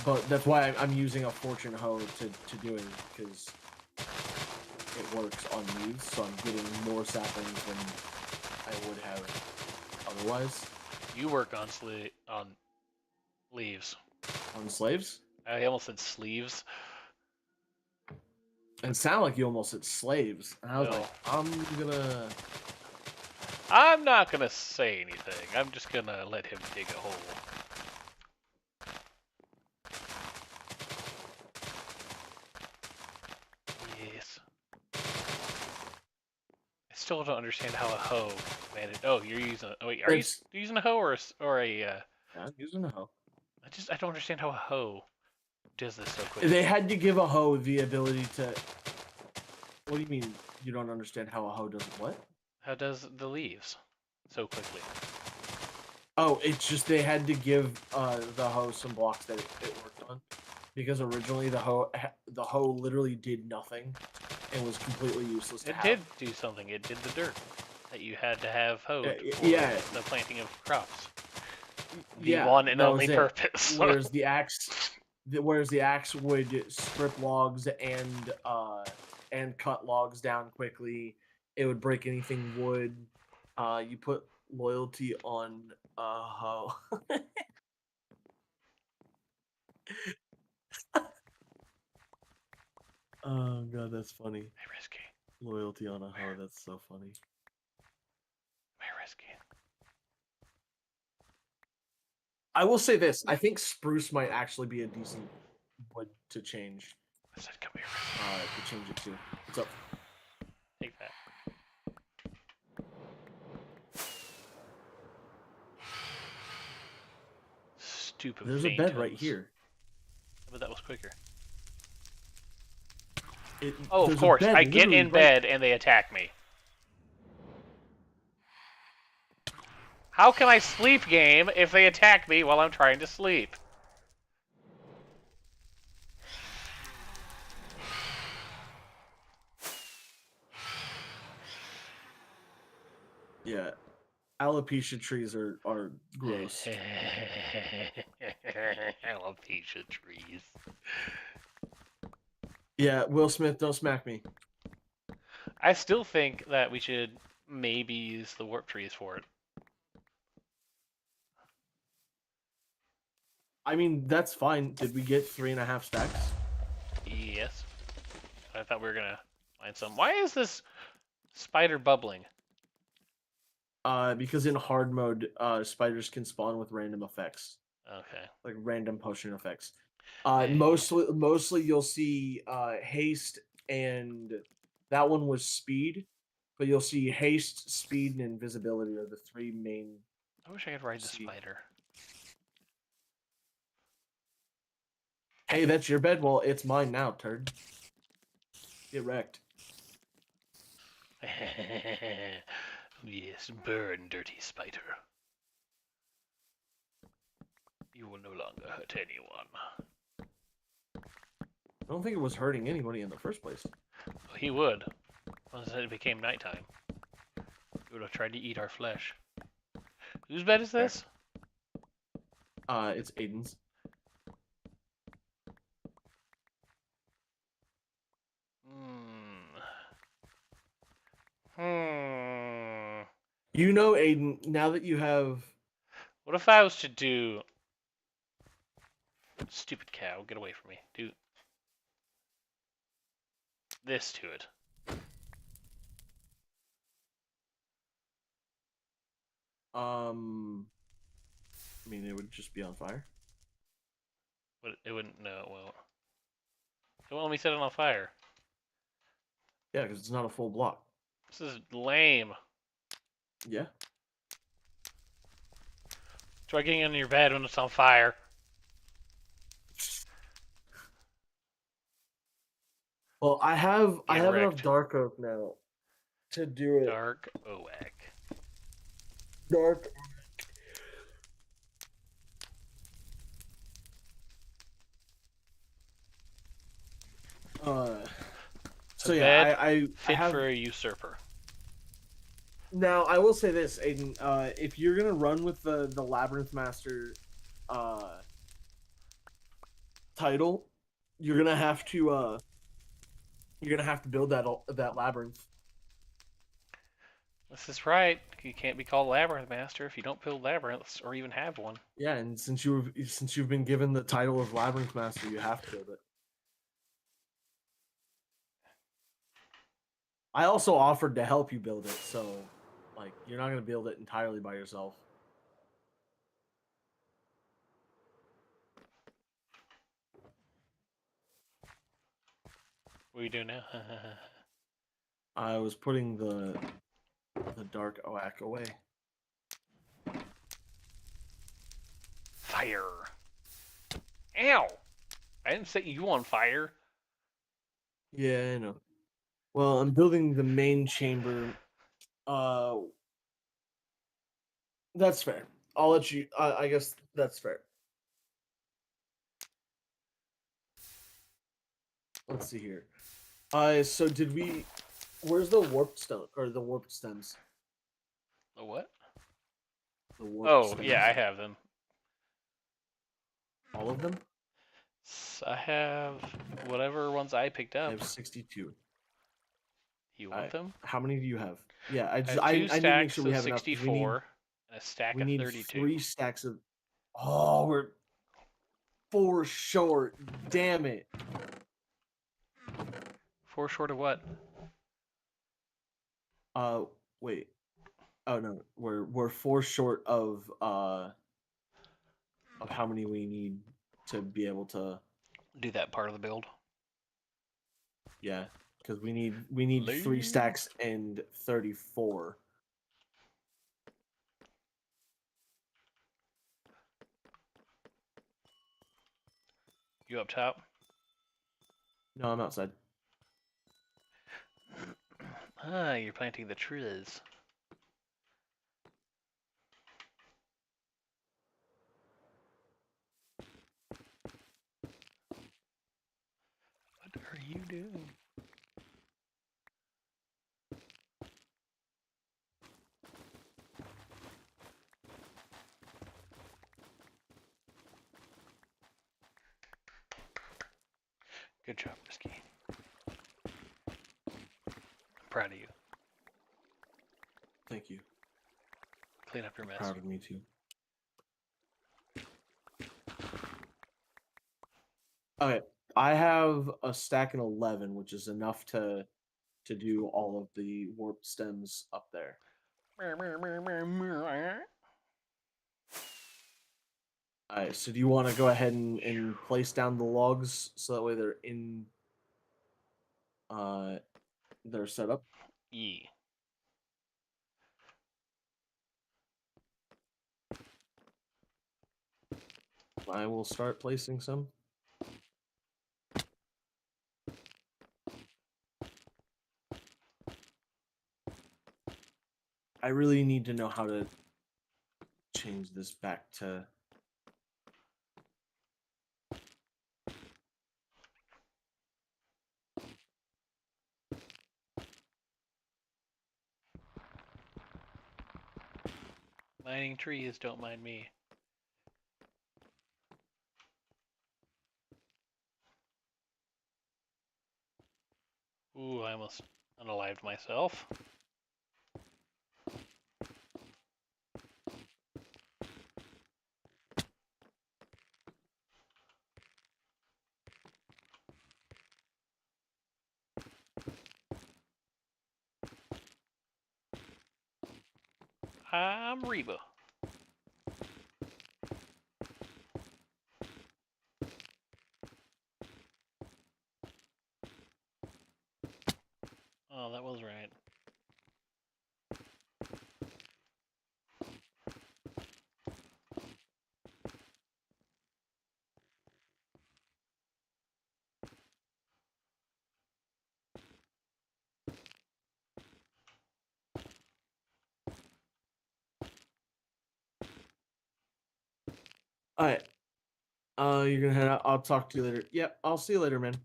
but that's why I'm using a fortune hoe to do it because it works on leaves, so I'm getting more saplings than I would have otherwise. You work on leaves. On slaves? I almost said sleeves. And sound like you almost said slaves. And I was No. like, I'm not gonna say anything. I'm just gonna let him dig a hole. Yes. I still don't understand how a hoe managed. Oh, you're using. Oh, wait, are you using a hoe or a? Yeah, I'm using a hoe. I don't understand how a hoe does this so quickly. They had to give a hoe the ability to... What do you mean you don't understand how a hoe does what? How does the leaves so quickly? Oh, it's just they had to give the hoe some blocks that it worked on. because originally the hoe literally did nothing and was completely useless to It have. did do something. It did the dirt that you had to have hoed for yeah. the planting of crops. The Yeah, one and that only was it. purpose. Whereas the axe would strip logs and cut logs down quickly. It would break anything wood. You put loyalty on a hoe. Oh god, that's funny. Very risky. Loyalty on a hoe, that's so funny. Very risky. I will say this, I think spruce might actually be a decent wood to change. I said, come here. To change it to. What's up? Take that. Stupid. There's a bed right here. But that was quicker. Oh, of course. I get in bed and they attack me. How can I sleep game if they attack me while I'm trying to sleep? Yeah. Alopecia trees are gross. Alopecia trees. Yeah, Will Smith, don't smack me. I still think that we should maybe use the warp trees for it. I mean, that's fine. Did we get 3.5 stacks? Yes. I thought we were gonna find some. Why is this spider bubbling? Because in hard mode, spiders can spawn with random effects. Okay. Like random potion effects. Mostly you'll see haste, and that one was speed. But you'll see haste, speed, and invisibility are the three main. I wish I could ride the spider. Hey, that's your bed? Well, it's mine now, turd. Get wrecked. Yes, burn, dirty spider. You will no longer hurt anyone. I don't think it was hurting anybody in the first place. Well, he would. Once it became nighttime. He would have tried to eat our flesh. Whose bed is this? It's Aiden's. You know, Aiden, now that you have... What if I was to do... Stupid cow, get away from me. Do this to it. I mean, it would just be on fire. But it wouldn't... No, it won't. It won't let me set it on fire. Yeah, because it's not a full block. This is lame. Yeah. Try getting under your bed when it's on fire. Well, I have enough wrecked. dark oak now to do it. Dark oak. Dark. So yeah, I have for a usurper. Now I will say this, Aiden. If you're gonna run with the Labyrinth Master title, you're gonna have to build that labyrinth. This is right. You can't be called Labyrinth Master if you don't build labyrinths or even have one. Yeah, and since you've been given the title of Labyrinth Master, you have to build it. I also offered to help you build it, so like you're not gonna build it entirely by yourself. What are you doing now? I was putting the dark oak away. Fire. Ow! I didn't set you on fire. Yeah, I know. Well, I'm building the main chamber. That's fair. I'll let you. I guess that's fair. Let's see here. So did we? Where's the warped stone or the warped stems? The what? The warped Oh, stems. yeah, I have them. All of them. I have whatever ones I picked I up. have 62. You All want right. them? How many do you have? Yeah, I have I two need to make sure stacks we of have enough because 64 and a stack we of need 32. 3 stacks of. Oh, we're 4 short. Damn it. 4 short of what? Wait. Oh no, we're 4 short of how many we need to be able to. Do that part of the build. Yeah, because we need 3 stacks and 34. You up top? No, I'm outside. Ah, you're planting the trees. What are you doing? Good job, Risky. I'm proud of you. Thank you. Clean up your mess. Proud of me too. Okay, I have a stack and 11, which is enough to do all of the warp stems up there. All right, so do you want to go ahead and place down the logs so that way they're in they're set up? Yeah. I will start placing some. I really need to know how to change this back to. Mining trees, don't mind me. Ooh, I almost unalived myself. I'm Reba. Oh, that was right. All right. You're gonna head out. I'll talk to you later. Yep, I'll see you later, man.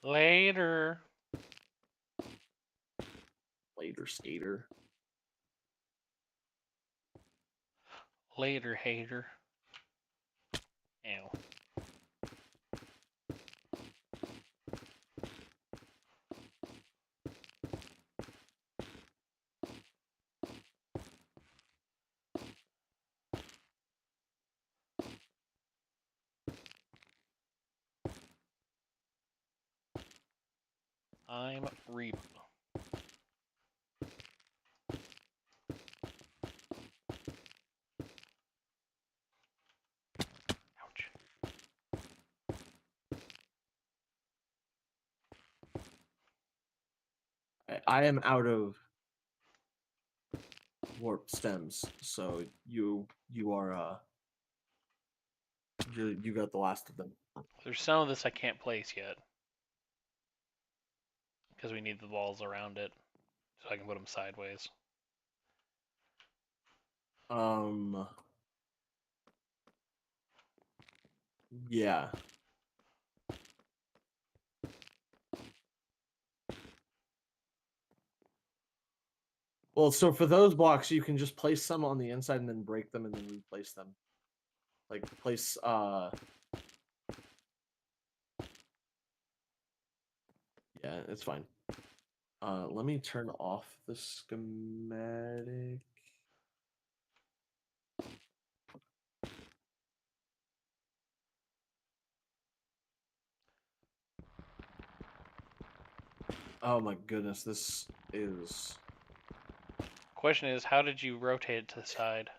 Later. Later, skater. Later, hater. Ow. I'm Reba. Ouch. I am out of warp stems, so you are you got the last of them. There's some of this I can't place yet. Because we need the walls around it. So I can put them sideways. Yeah. Well, so for those blocks, you can just place some on the inside and then break them and then replace them. Like place yeah, it's fine. Let me turn off the schematic. Oh my goodness, this is... Question is, how did you rotate it to the side?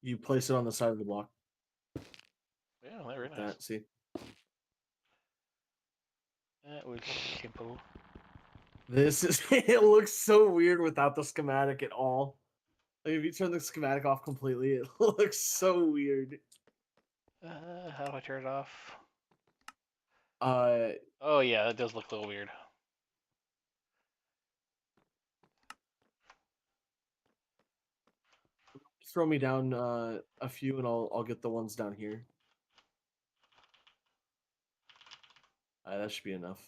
You place it on the side of the block. Yeah, very Like nice. that, see? That was simple. This is... it looks so weird without the schematic at all. Like, if you turn the schematic off completely, it looks so weird. How do I turn it off? Uh, Oh yeah, that does look a little weird. throw me down a few and I'll get the ones down here. That should be enough.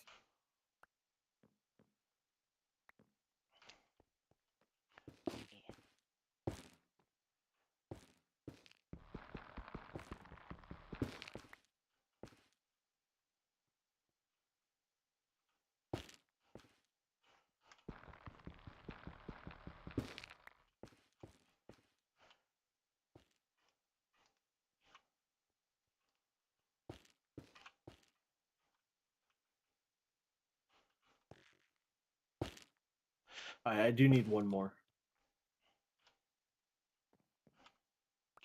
I do need one more.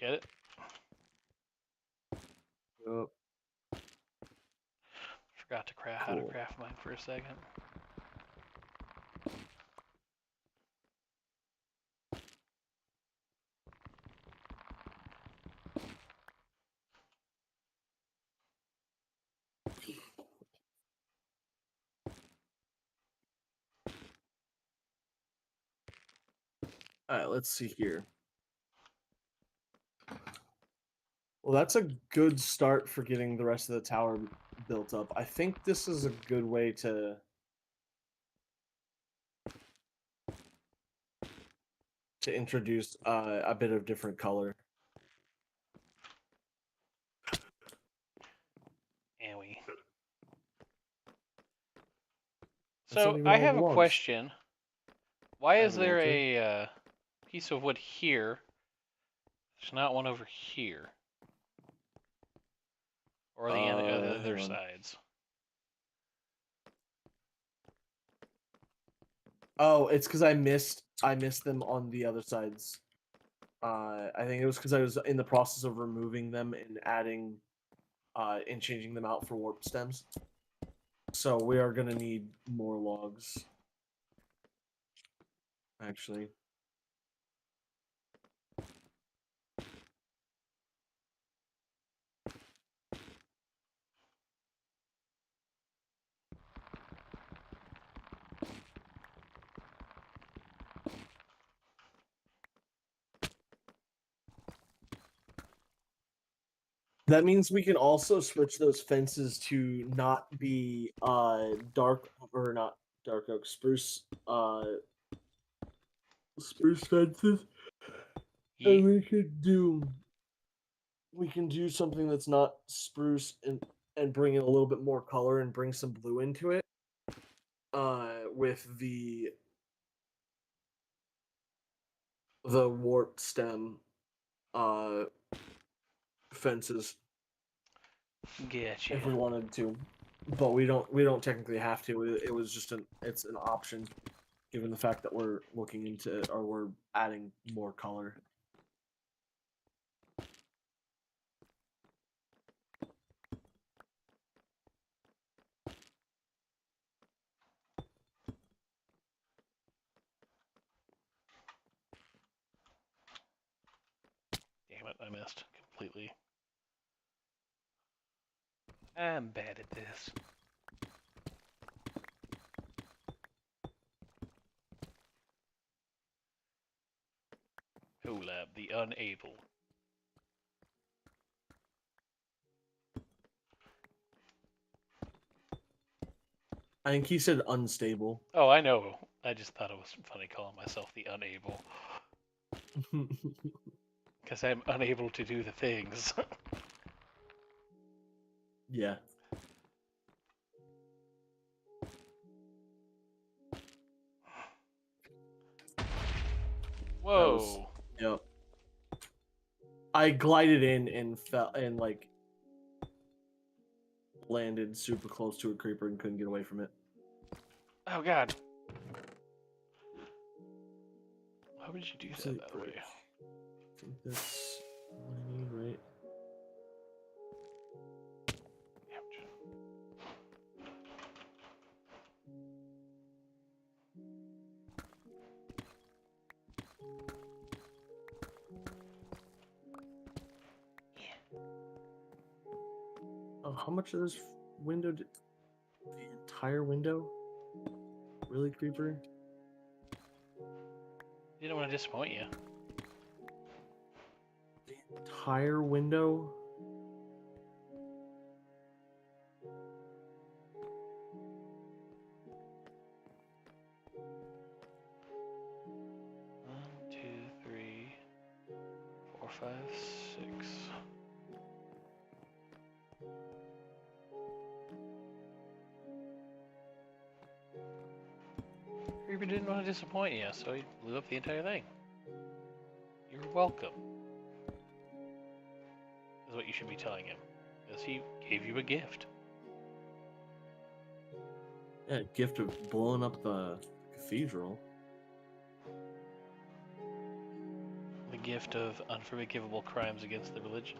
Get it? Oh, Forgot to craft how to cool. craft mine for a second. Alright, let's see here. Well, that's a good start for getting the rest of the tower built up. I think this is a good way to introduce a bit of different color. And we. That's not So even I all have the a logs. question. Why is Have an there altar. a piece of wood here? There's not one over here. Or the other Hang on. sides. Oh, it's because I missed them on the other sides. I think it was because I was in the process of removing them and adding and changing them out for warp stems. So we are gonna need more logs. Actually. That means we can also switch those fences to not be dark or not dark oak spruce spruce fences. And we can do something that's not spruce and bring in a little bit more color and bring some blue into it. With the warp stem fences. Getcha. If we wanted to, but we don't technically have to. It was just it's an option, given the fact that we're looking into or we're adding more color. Damn it, I missed completely. I'm bad at this. Collab the unable. I think he said unstable. Oh, I know. I just thought it was funny calling myself the unable. Because I'm unable to do the things. Yeah. Whoa. Yep. I glided in and fell and like landed super close to a creeper and couldn't get away from it. Oh god. Why would you do that way? I think that's what I need, right? Ouch. Oh, how much of this window did... The entire window? Really, creeper? Didn't want to disappoint you. The entire window? One, 2, 3, 4, 5, 6. Creeper didn't want to disappoint you, so he blew up the entire thing. You're welcome. Is what you should be telling him. Because he gave you a gift. Yeah, gift of blowing up the cathedral. The gift of unforgivable crimes against the religion.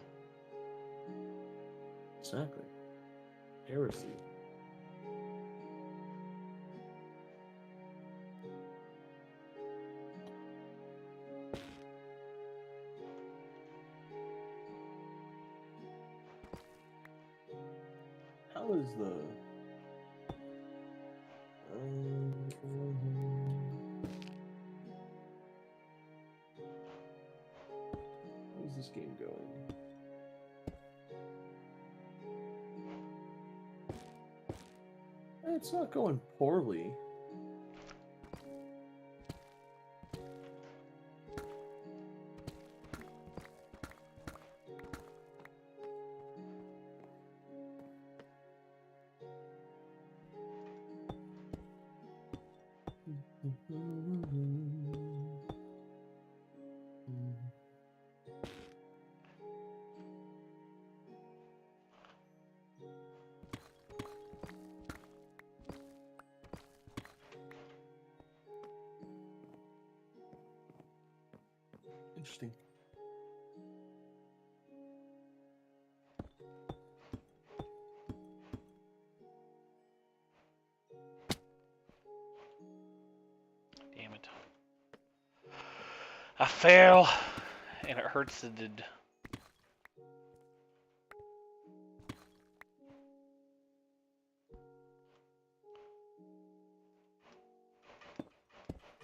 Exactly. Heresy. How is the... How's this game going? It's not going poorly. Interesting. Damn it. I fail, and it hurts to did.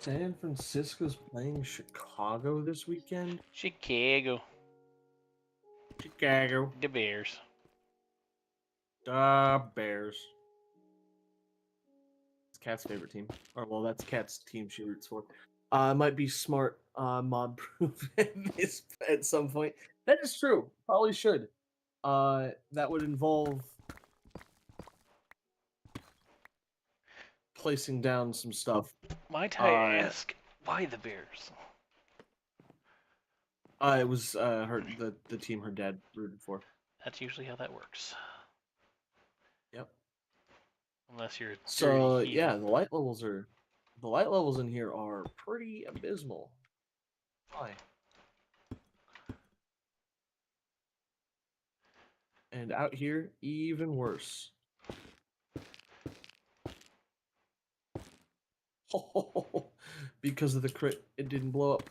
San Francisco's playing Chicago this weekend? Chicago. Chicago. The Bears. The Bears. It's Cat's favorite team. Or, well, that's Cat's team she roots for. Might be smart mod proof at some point. That is true. Probably should. That would involve placing down some stuff. Might I ask, why the Bears? It was the team her dad rooted for. That's usually how that works. Yep. Unless you're So dirty yeah, heathen. the light levels in here are pretty abysmal. Why? And out here, even worse. Because of the crit, it didn't blow up.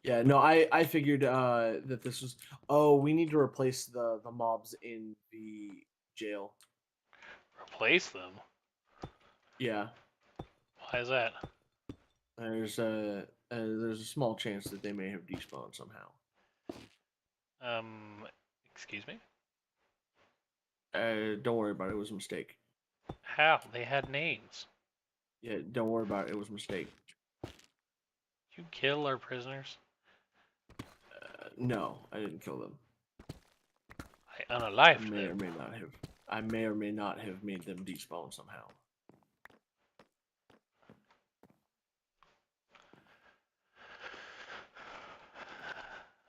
Yeah, no, I figured that this was... Oh, we need to replace the mobs in the jail. Replace them? Yeah. Why is that? There's a small chance that they may have despawned somehow. Excuse me? Don't worry about it. It was a mistake. How? They had names. Yeah, don't worry about it. It was a mistake. You kill our prisoners? No, I didn't kill them. I I unalived may or them. may not have. I may or may not have made them despawn somehow.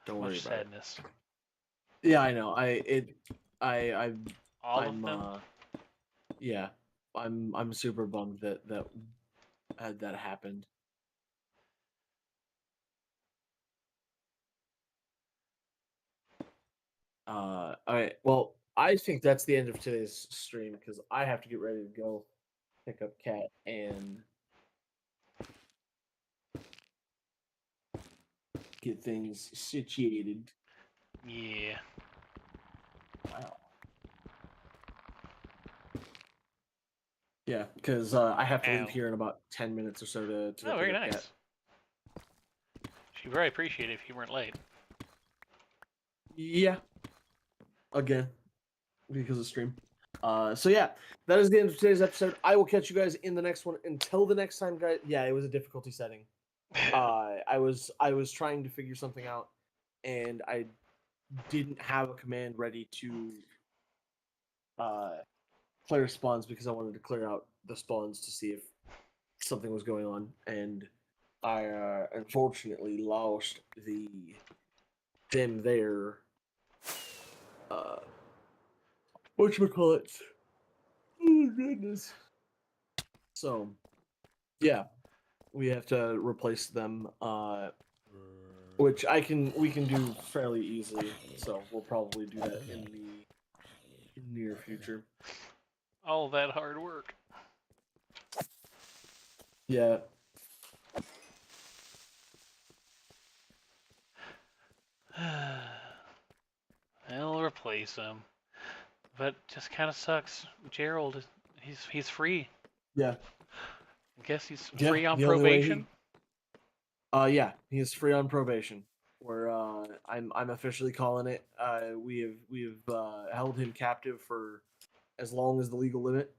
Don't worry Much about it. sadness. Yeah, I know. All of I'm them? yeah. I'm super bummed that had that happened. All right. Well, I think that's the end of today's stream because I have to get ready to go pick up Cat and get things situated. Yeah. Wow. Yeah, because I have to leave Ow. here in about 10 minutes or so to go Oh, pick very up Cat. nice. She'd very appreciate it if you weren't late. Yeah. Again, because of stream. So yeah, that is the end of today's episode. I will catch you guys in the next one. Until the next time, guys. Yeah, it was a difficulty setting. I was trying to figure something out, and I didn't have a command ready to clear spawns because I wanted to clear out the spawns to see if something was going on, and I unfortunately lost them there. Whatchamacallit? Oh goodness. So yeah, we have to replace them, which we can do fairly easily. So we'll probably do that in the near future. All that hard work. Yeah. I'll replace him. But just kind of sucks. Gerald, he's free. Yeah. I guess he's Yeah, free on the only way probation. yeah, he is free on probation. Where I'm officially calling it. We have held him captive for as long as the legal limit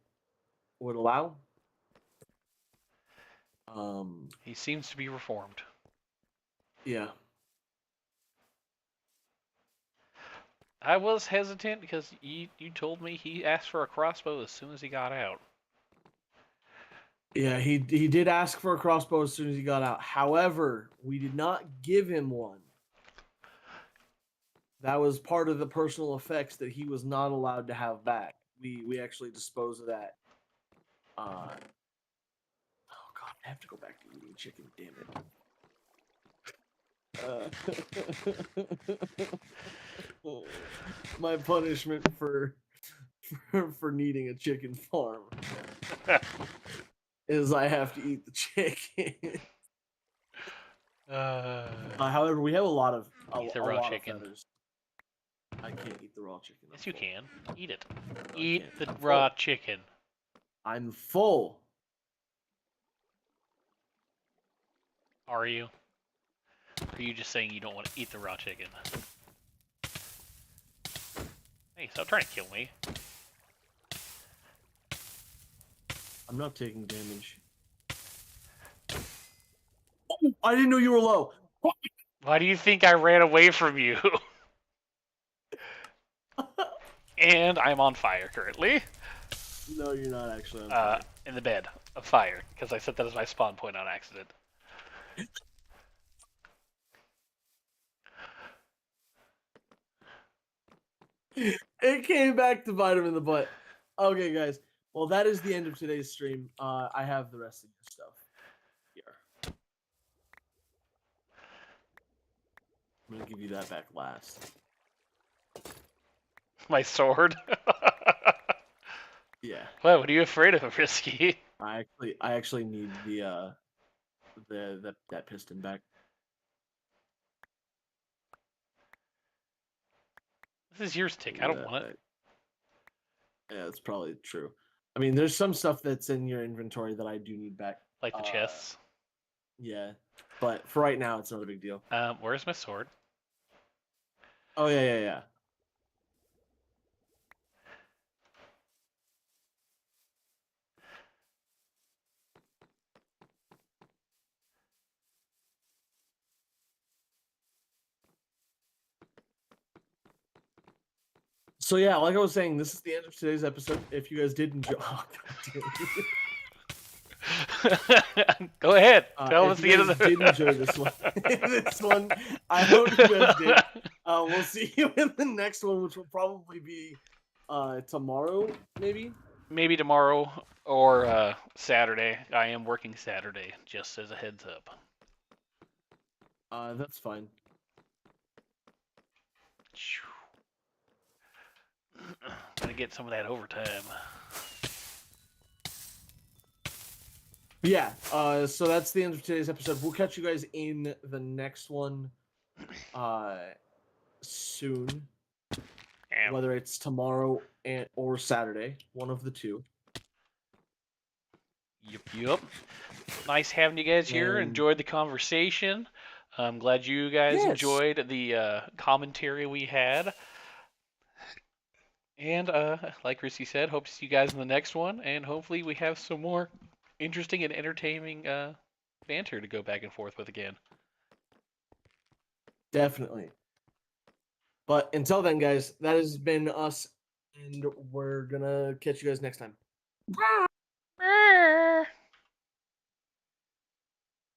would allow. He seems to be reformed. Yeah. I was hesitant because you told me he asked for a crossbow as soon as he got out. Yeah, he did ask for a crossbow as soon as he got out. However, we did not give him one. That was part of the personal effects that he was not allowed to have back. We actually disposed of that. Oh god, I have to go back to eating chicken. Damn it. My punishment for needing a chicken farm is I have to eat the chicken. However, we have a lot of Eat the raw lot chicken. of feathers. I can't eat the raw chicken. Yes, you can. Eat it. No, Eat can't. the I'm raw full. chicken. I'm full. Are you? Or are you just saying you don't want to eat the raw chicken? Hey, stop trying to kill me. I'm not taking damage. Oh, I didn't know you were low. Why do you think I ran away from you? And I'm on fire currently. No, you're not actually on fire. In the bed of fire, because I set that as my spawn point on accident. It came back to bite him in the butt. Okay, guys. Well, that is the end of today's stream. I have the rest of your stuff here. I'm gonna give you that back last. My sword. Yeah. What are you afraid of, Risky? I actually need that piston back. This is yours, Tick. I don't want it. Yeah, that's probably true. I mean, there's some stuff that's in your inventory that I do need back. Like the chests. Yeah, but for right now, it's not a big deal. Where's my sword? Oh yeah. I So yeah, like I was saying, this is the end of today's episode. If you guys did enjoy, Go ahead. Tell us if the you end guys of the. did enjoy this one, this one, I hope you guys did. We'll see you in the next one, which will probably be tomorrow, maybe. Maybe tomorrow or Saturday. I am working Saturday, just as a heads up. That's fine. Gotta get some of that overtime. Yeah. So that's the end of today's episode. We'll catch you guys in the next one. Soon. Damn. Whether it's tomorrow or Saturday, one of the two. Yup. Nice having you guys here. And- Enjoyed the conversation. I'm glad you guys Yes. enjoyed the commentary we had. And like Chrissy said, hope to see you guys in the next one. And hopefully we have some more interesting and entertaining banter to go back and forth with again. Definitely. But until then, guys, that has been us, and we're gonna catch you guys next time.